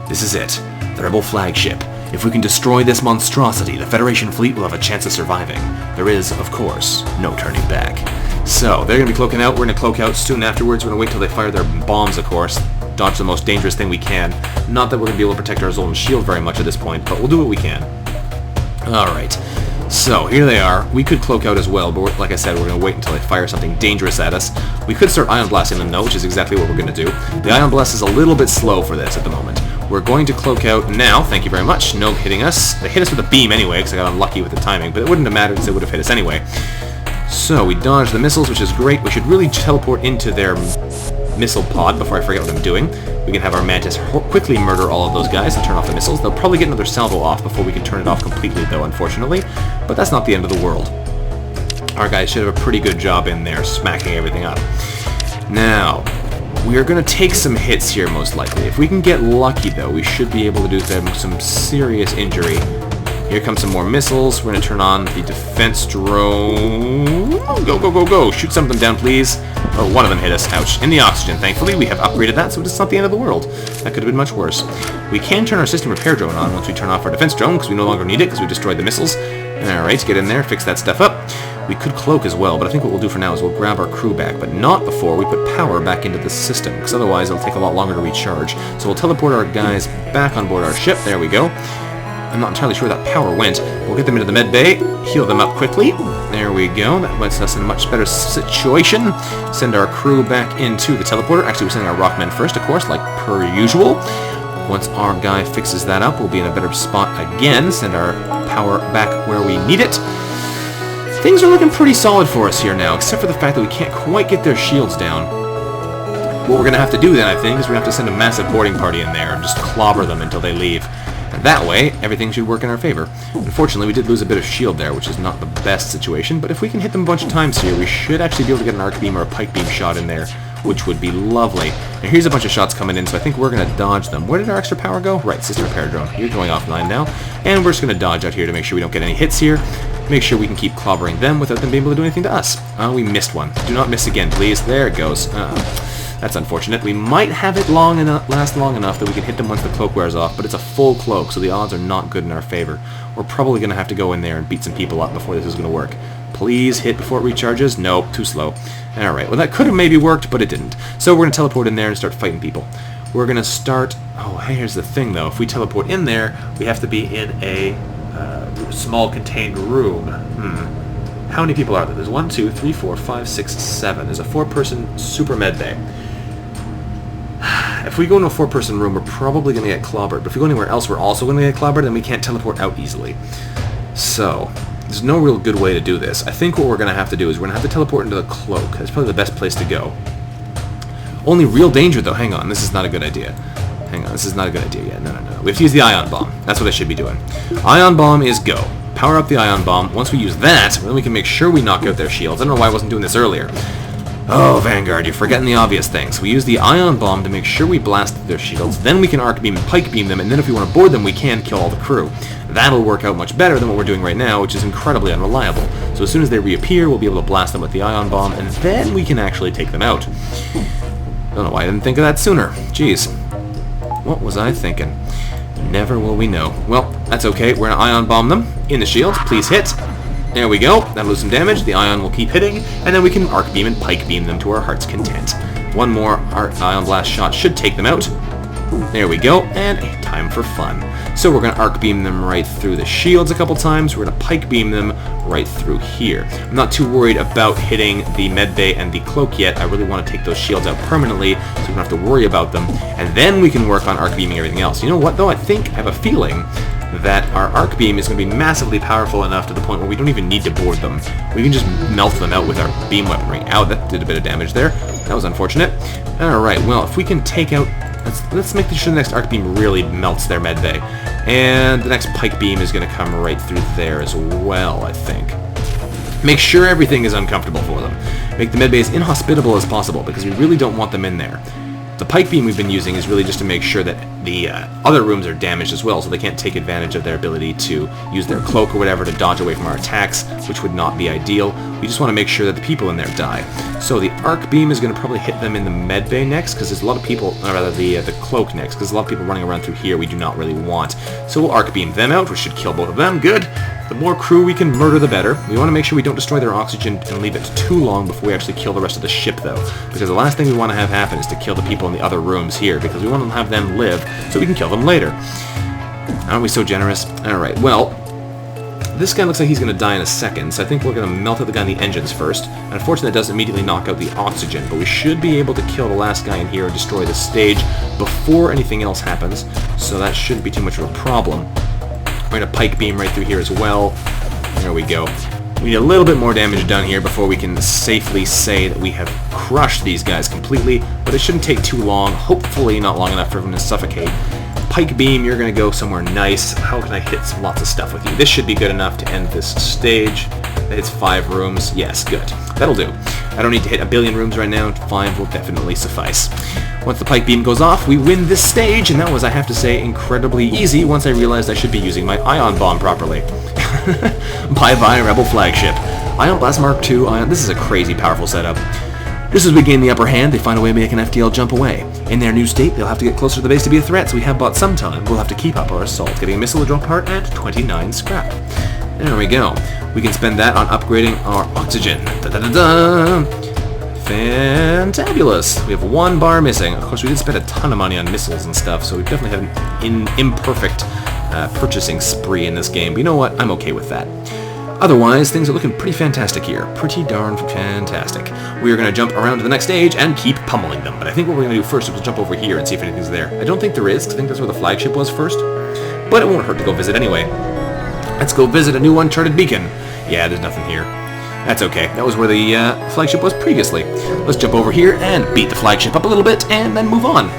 This is it. The Rebel flagship. If we can destroy this monstrosity, the Federation fleet will have a chance of surviving. There is, of course, no turning back. So, they're going to be cloaking out. We're going to cloak out soon afterwards. We're going to wait till they fire their bombs, of course. Dodge the most dangerous thing we can. Not that we're going to be able to protect our Zoltan shield very much at this point, but we'll do what we can. Alright. So, here they are. We could cloak out as well, but like I said, we're going to wait until they fire something dangerous at us. We could start Ion Blasting them, though, which is exactly what we're going to do. The Ion Blast is a little bit slow for this at the moment. We're going to cloak out now. Thank you very much. No hitting us. They hit us with a beam anyway, because I got unlucky with the timing, but it wouldn't have mattered because they would have hit us anyway. So, we dodged the missiles, which is great. We should really teleport into their missile pod before I forget what I'm doing. We can have our Mantis quickly murder all of those guys and turn off the missiles. They'll probably get another salvo off before we can turn it off completely, though, unfortunately. But that's not the end of the world. Our guys should have a pretty good job in there, smacking everything up. Now, we are going to take some hits here, most likely. If we can get lucky, though, we should be able to do them some serious injury. Here come some more missiles. We're going to turn on the defense drone. Go, go, go, go. Shoot some of them down, please. Oh, one of them hit us. Ouch. In the oxygen. Thankfully, we have upgraded that, so it's not the end of the world. That could have been much worse. We can turn our system repair drone on once we turn off our defense drone, because we no longer need it, because we destroyed the missiles. Alright, get in there, fix that stuff up. We could cloak as well, but I think what we'll do for now is we'll grab our crew back, but not before we put power back into the system, because otherwise it'll take a lot longer to recharge. So we'll teleport our guys back on board our ship. There we go. I'm not entirely sure where that power went. We'll get them into the med bay, heal them up quickly. There we go. That puts us in a much better situation. Send our crew back into the teleporter. Actually, we're sending our rockmen first, of course, like per usual. Once our guy fixes that up, we'll be in a better spot again. Send our power back where we need it. Things are looking pretty solid for us here now, except for the fact that we can't quite get their shields down. What we're going to have to do then, I think, is we're going to have to send a massive boarding party in there and just clobber them until they leave. And that way, everything should work in our favor. Unfortunately, we did lose a bit of shield there, which is not the best situation, but if we can hit them a bunch of times here, we should actually be able to get an arc beam or a pike beam shot in there, which would be lovely. And here's a bunch of shots coming in, so I think we're going to dodge them. Where did our extra power go? Right, system repair drone. You're going offline now. And we're just going to dodge out here to make sure we don't get any hits here. Make sure we can keep clobbering them without them being able to do anything to us. We missed one. Do not miss again, please. There it goes. That's unfortunate. We might have it last long enough that we can hit them once the cloak wears off, but it's a full cloak, so the odds are not good in our favor. We're probably going to have to go in there and beat some people up before this is going to work. Please hit before it recharges. Nope, too slow. Alright, well that could have maybe worked, but it didn't. So we're going to teleport in there and start fighting people. We're going to start... Oh, here's the thing, though. If we teleport in there, we have to be in a small contained room. How many people are there? There's 1, 2, 3, 4, 5, 6, 7. There's a 4-person super med bay. If we go into a 4-person room, we're probably going to get clobbered. But if we go anywhere else, we're also going to get clobbered, and we can't teleport out easily. So, there's no real good way to do this. I think what we're going to have to do is we're going to have to teleport into the cloak. That's probably the best place to go. Only real danger, though. Hang on, this is not a good idea. Hang on, this is not a good idea yet. No, no, no. We have to use the ion bomb. That's what I should be doing. Ion bomb is go. Power up the ion bomb. Once we use that, then we can make sure we knock out their shields. I don't know why I wasn't doing this earlier. Oh, Vanguard, you're forgetting the obvious things. We use the ion bomb to make sure we blast their shields, then we can arc beam and pike beam them, and then if we want to board them, we can kill all the crew. That'll work out much better than what we're doing right now, which is incredibly unreliable. So as soon as they reappear, we'll be able to blast them with the ion bomb, and then we can actually take them out. I don't know why I didn't think of that sooner. Jeez. What was I thinking? Never will we know. Well, that's okay. We're going to ion bomb them in the shield. Please hit. There we go. That'll do some damage. The ion will keep hitting, and then we can arc beam and pike beam them to our heart's content. One more ion blast shot should take them out. There we go, and time for fun. So we're going to arc beam them right through the shields a couple times. We're going to pike beam them right through here. I'm not too worried about hitting the medbay and the cloak yet. I really want to take those shields out permanently so we don't have to worry about them. And then we can work on arc beaming everything else. You know what, though? I have a feeling that our arc beam is going to be massively powerful enough to the point where we don't even need to board them. We can just melt them out with our beam weaponry. Ow, that did a bit of damage there. That was unfortunate. Alright, well, if we can take out... Let's make sure the next arc beam really melts their medbay. And the next pike beam is going to come right through there as well, I think. Make sure everything is uncomfortable for them. Make the medbay as inhospitable as possible, because we really don't want them in there. The pike beam we've been using is really just to make sure that the other rooms are damaged as well, so they can't take advantage of their ability to use their cloak or whatever to dodge away from our attacks, which would not be ideal. We just want to make sure that the people in there die. So the arc beam is going to probably hit them in the medbay next, because there's a lot of people, or rather the cloak next, because there's a lot of people running around through here we do not really want. So we'll arc beam them out, which should kill both of them. Good. The more crew we can murder, the better. We want to make sure we don't destroy their oxygen and leave it too long before we actually kill the rest of the ship, though. Because the last thing we want to have happen is to kill the people in the other rooms here, because we want to have them live so we can kill them later. Aren't we so generous? Alright, well, this guy looks like he's going to die in a second, so I think we're going to melt out the guy in the engines first. And unfortunately, that doesn't immediately knock out the oxygen, but we should be able to kill the last guy in here and destroy the stage before anything else happens, so that shouldn't be too much of a problem. We're going to pike beam right through here as well. There we go. We need a little bit more damage done here before we can safely say that we have crushed these guys completely, but it shouldn't take too long, hopefully not long enough for them to suffocate. Pike beam, you're going to go somewhere nice. How can I hit lots of stuff with you? This should be good enough to end this stage. That hits 5 rooms. Yes, good. That'll do. I don't need to hit a billion rooms right now. 5 will definitely suffice. Once the pike beam goes off, we win this stage, and that was, I have to say, incredibly easy once I realized I should be using my ion bomb properly. Bye-bye, Rebel flagship. Ion Blast Mark II, this is a crazy powerful setup. Just as we gain the upper hand, they find a way to make an FTL jump away. In their new state, they'll have to get closer to the base to be a threat, so we have bought some time. We'll have to keep up our assault, getting a missile to drop apart at 29 scrap. There we go. We can spend that on upgrading our oxygen. Da-da-da-da! Fantabulous! We have 1 bar missing. Of course, we did spend a ton of money on missiles and stuff, so we definitely have an imperfect purchasing spree in this game. But you know what? I'm okay with that. Otherwise, things are looking pretty fantastic here. Pretty darn fantastic. We are going to jump around to the next stage and keep pummeling them. But I think what we're going to do first is we'll jump over here and see if anything's there. I don't think there is, because I think that's where the flagship was first. But it won't hurt to go visit anyway. Let's go visit a new uncharted beacon. Yeah, there's nothing here. That's okay. That was where the flagship was previously. Let's jump over here and beat the flagship up a little bit and then move on.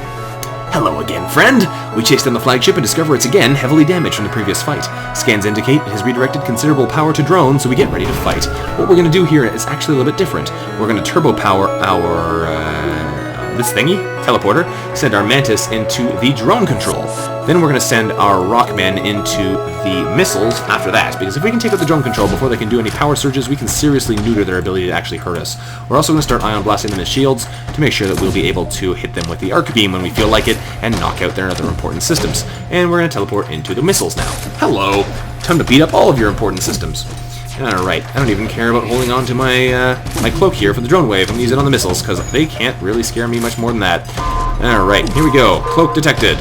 Hello again, friend! We chase down the flagship and discover it's again heavily damaged from the previous fight. Scans indicate it has redirected considerable power to drones, so we get ready to fight. What we're going to do here is actually a little bit different. We're going to turbo power our this thingy, teleporter, send our Mantis into the drone control. Then we're going to send our Rockmen into the missiles after that, because if we can take out the drone control before they can do any power surges, we can seriously neuter their ability to actually hurt us. We're also going to start ion blasting them in the shields to make sure that we'll be able to hit them with the arc beam when we feel like it and knock out their other important systems. And we're going to teleport into the missiles now. Hello! Time to beat up all of your important systems. Alright, I don't even care about holding on to my my cloak here for the drone wave. I'm going to use it on the missiles, because they can't really scare me much more than that. Alright, here we go. Cloak detected.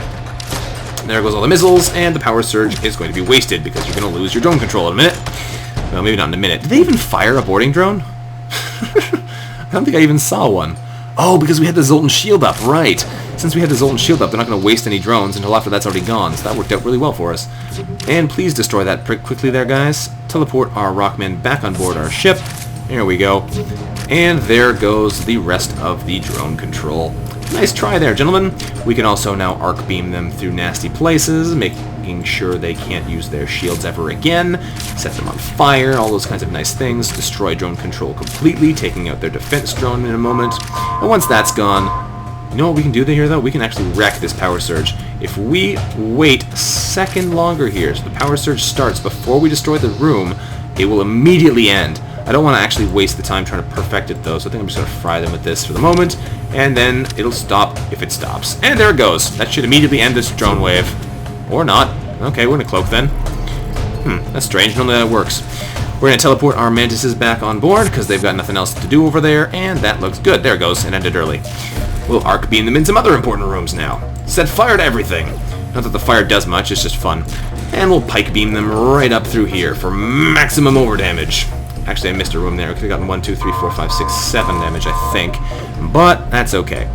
There goes all the missiles, and the power surge is going to be wasted, because you're going to lose your drone control in a minute. Well, maybe not in a minute. Did they even fire a boarding drone? I don't think I even saw one. Oh, because we had the Zoltan shield up, right. Since we had the Zoltan shield up, they're not going to waste any drones until after that's already gone, so that worked out really well for us. And please destroy that pretty quickly there, guys. Teleport our Rockmen back on board our ship. There we go. And there goes the rest of the drone control. Nice try there, gentlemen. We can also now arc beam them through nasty places, making sure they can't use their shields ever again, set them on fire, all those kinds of nice things, destroy drone control completely, taking out their defense drone in a moment. And once that's gone, you know what we can do here, though? We can actually wreck this power surge. If we wait a second longer here, so the power surge starts before we destroy the room, it will immediately end. I don't want to actually waste the time trying to perfect it, though, so I think I'm just going to fry them with this for the moment, and then it'll stop if it stops. And there it goes. That should immediately end this drone wave. Or not. Okay, we're going to cloak then. That's strange. None of that works. We're going to teleport our Mantises back on board, because they've got nothing else to do over there, and that looks good. There it goes. It ended early. We'll arc beam them in some other important rooms now. Set fire to everything. Not that the fire does much, it's just fun. And we'll pike beam them right up through here for maximum over damage. Actually, I missed a room there. We could have gotten 1, 2, 3, 4, 5, 6, 7 damage, I think. But that's okay.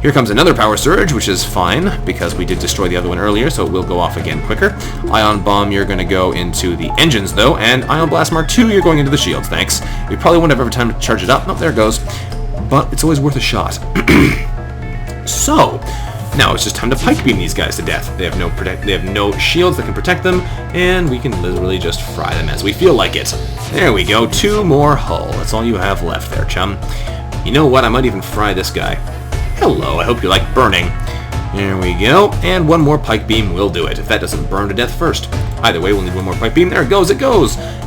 Here comes another power surge, which is fine, because we did destroy the other one earlier, so it will go off again quicker. Ion Bomb, you're going to go into the engines, though, and Ion Blast Mark II, you're going into the shields, thanks. We probably won't have every time to charge it up. Nope, there it goes. But it's always worth a shot. So, now it's just time to pike beam these guys to death. They have no shields that can protect them, and we can literally just fry them as we feel like it. There we go, 2 more hull. That's all you have left there, chum. You know what? I might even fry this guy. Hello, I hope you like burning. There we go, and 1 more pike beam will do it, if that doesn't burn to death first. Either way, we'll need 1 more pike beam. There it goes,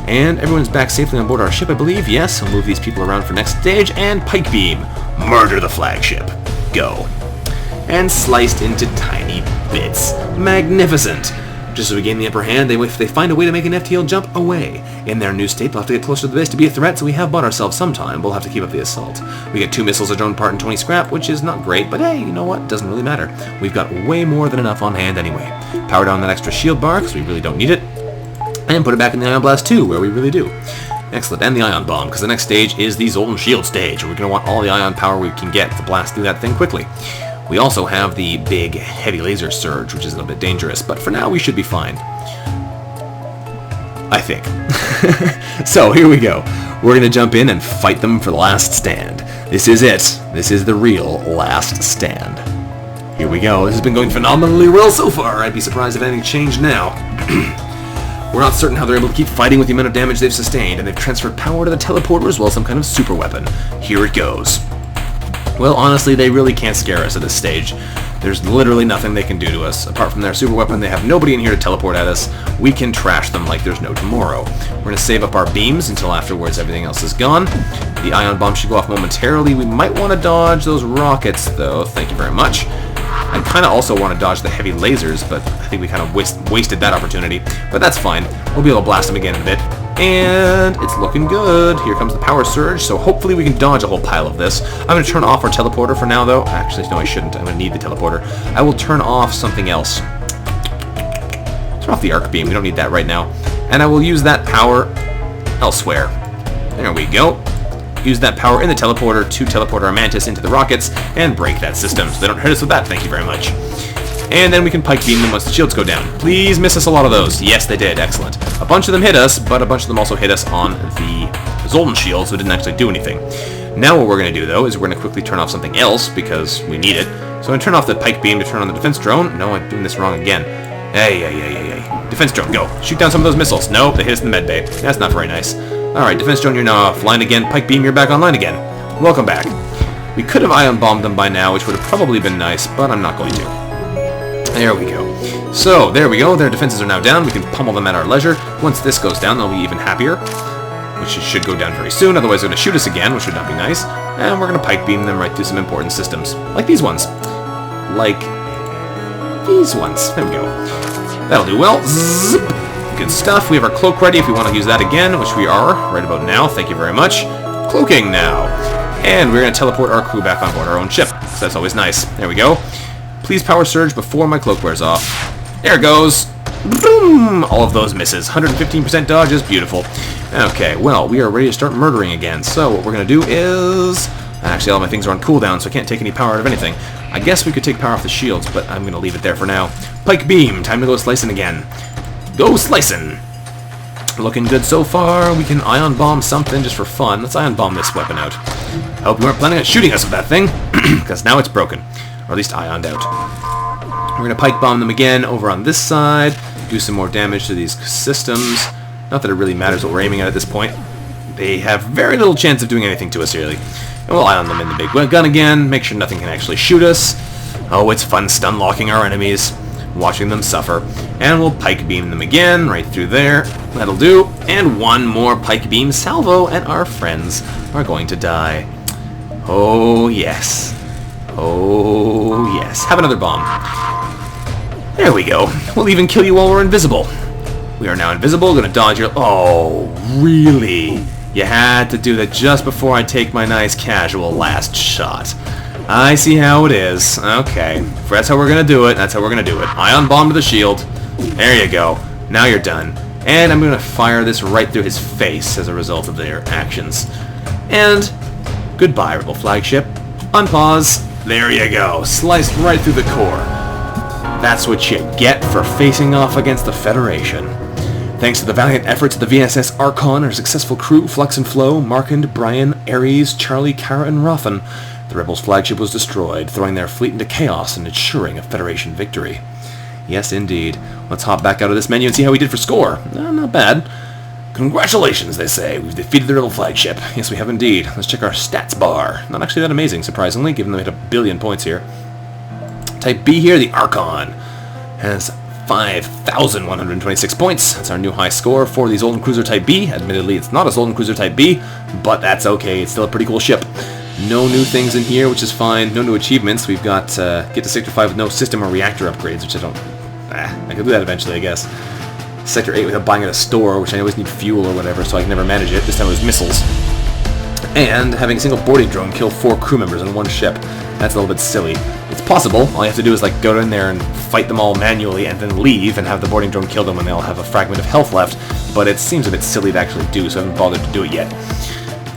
And everyone's back safely on board our ship, I believe. Yes, I'll move these people around for next stage, and pike beam. Murder the flagship. Go. And sliced into tiny bits. Magnificent. Just as we gain the upper hand, if they find a way to make an FTL jump away. In their new state, they'll have to get closer to the base to be a threat, so we have bought ourselves some time. We'll have to keep up the assault. We get 2 missiles, a drone part, and 20 scrap, which is not great, but hey, you know what? Doesn't really matter. We've got way more than enough on hand anyway. Power down that extra shield bar, because we really don't need it. And put it back in the Ion Blast 2, where we really do. Excellent, and the Ion Bomb, because the next stage is the Zoltan Shield stage, and we're going to want all the ion power we can get to blast through that thing quickly. We also have the big, heavy laser surge, which is a little bit dangerous, but for now we should be fine. I think. So, here we go. We're going to jump in and fight them for the last stand. This is it. This is the real last stand. Here we go. This has been going phenomenally well so far. I'd be surprised if anything changed now. We're not certain how they're able to keep fighting with the amount of damage they've sustained, and they've transferred power to the teleporter as well as some kind of super weapon. Here it goes. Well, honestly, they really can't scare us at this stage. There's literally nothing they can do to us. Apart from their super weapon, they have nobody in here to teleport at us. We can trash them like there's no tomorrow. We're going to save up our beams until afterwards everything else is gone. The ion bomb should go off momentarily. We might want to dodge those rockets, though. Thank you very much. I kind of also want to dodge the heavy lasers, but I think we kind of wasted that opportunity. But that's fine. We'll be able to blast them again in a bit. And it's looking good. Here comes the power surge, so hopefully we can dodge a whole pile of this. I'm going to turn off our teleporter for now, though. Actually, no, I shouldn't. I'm going to need the teleporter. I will turn off something else. Turn off the arc beam. We don't need that right now. And I will use that power elsewhere. There we go. Use that power in the teleporter to teleport our Mantis into the rockets and break that system, so they don't hurt us with that. Thank you very much. And then we can pike beam them once the shields go down. Please miss us a lot of those. Yes, they did. Excellent. A bunch of them hit us, but a bunch of them also hit us on the Zoltan shield, so it didn't actually do anything. Now what we're going to do, though, is we're going to quickly turn off something else, because we need it. So I'm going to turn off the pike beam to turn on the defense drone. No, I'm doing this wrong again. Hey. Defense drone, go. Shoot down some of those missiles. Nope, they hit us in the med bay. That's not very nice. Alright, defense drone, you're now offline again. Pike beam, you're back online again. Welcome back. We could have ion bombed them by now, which would have probably been nice, but I'm not going to. There we go. So, there we go. Their defenses are now down. We can pummel them at our leisure. Once this goes down, they'll be even happier. Which it should go down very soon. Otherwise, they're going to shoot us again, which would not be nice. And we're going to pike beam them right through some important systems. Like these ones. Like these ones. There we go. That'll do well. Zip. Good stuff. We have our cloak ready if we want to use that again, which we are right about now. Thank you very much. Cloaking now. And we're going to teleport our crew back on board our own ship. So that's always nice. There we go. Please power surge before my cloak wears off. There it goes. Boom! All of those misses. 115% dodge is beautiful. Okay, well, we are ready to start murdering again. So what we're going to do is... Actually, all my things are on cooldown, so I can't take any power out of anything. I guess we could take power off the shields, but I'm going to leave it there for now. Pike beam. Time to go slicing again. Go slicing. Looking good so far. We can ion bomb something just for fun. Let's ion bomb this weapon out. I hope you weren't planning on shooting us with that thing, because now it's broken. Or at least ioned out. We're going to pike bomb them again over on this side. Do some more damage to these systems. Not that it really matters what we're aiming at this point. They have very little chance of doing anything to us, really. And we'll ion them in the big gun again. Make sure nothing can actually shoot us. Oh, it's fun stun locking our enemies. Watching them suffer. And we'll pike beam them again, right through there. That'll do. And one more pike beam salvo, and our friends are going to die. Oh, yes. Oh, yes. Have another bomb. There we go. We'll even kill you while we're invisible. We are now invisible. Gonna dodge your... Oh, really? You had to do that just before I take my nice casual last shot. I see how it is. Okay. If that's how we're gonna do it, that's how we're gonna do it. Ion bomb to the shield. There you go. Now you're done. And I'm gonna fire this right through his face as a result of their actions. And goodbye, Rebel Flagship. Unpause. There you go. Sliced right through the core. That's what you get for facing off against the Federation. Thanks to the valiant efforts of the VSS Archon and her successful crew, Flux and Flo, Markand, Brian, Ares, Charlie, Kara, and Rothan, the Rebels' flagship was destroyed, throwing their fleet into chaos and ensuring a Federation victory. Yes, indeed. Let's hop back out of this menu and see how we did for score. Not bad. Congratulations, they say. We've defeated the Rebel flagship. Yes, we have indeed. Let's check our stats bar. Not actually that amazing, surprisingly, given that we had 1 billion points here. Type B here, the Archon, has 5,126 points. That's our new high score for the Zoltan Cruiser Type B. Admittedly, it's not a Zoltan Cruiser Type B, but that's okay. It's still a pretty cool ship. No new things in here, which is fine. No new achievements. We've got get to Sector 5 with no system or reactor upgrades, which I don't... I could do that eventually, I guess. Sector 8 without buying at a store, which I always need fuel or whatever, so I can never manage it. This time it was missiles. And having a single boarding drone kill 4 crew members on one ship. That's a little bit silly. It's possible. All you have to do is like go in there and fight them all manually and then leave and have the boarding drone kill them when they all have a fragment of health left. But it seems a bit silly to actually do, so I haven't bothered to do it yet.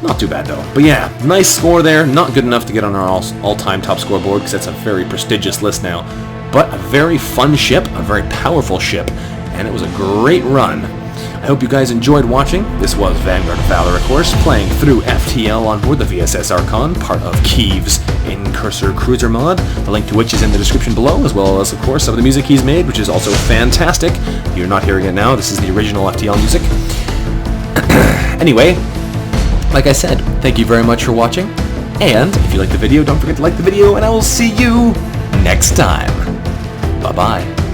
Not too bad though. But yeah, nice score there. Not good enough to get on our all-time top scoreboard because that's a very prestigious list now. But a very fun ship, a very powerful ship, and it was a great run. I hope you guys enjoyed watching. This was VanguardOfValor, of course, playing through FTL on board the VSS Archon, part of Kieve's Incursor cruiser mod, the link to which is in the description below, as well as, of course, some of the music he's made, which is also fantastic. If you're not hearing it now, this is the original FTL music. Anyway, like I said, thank you very much for watching, and if you liked the video, don't forget to like the video, and I will see you next time. Bye-bye.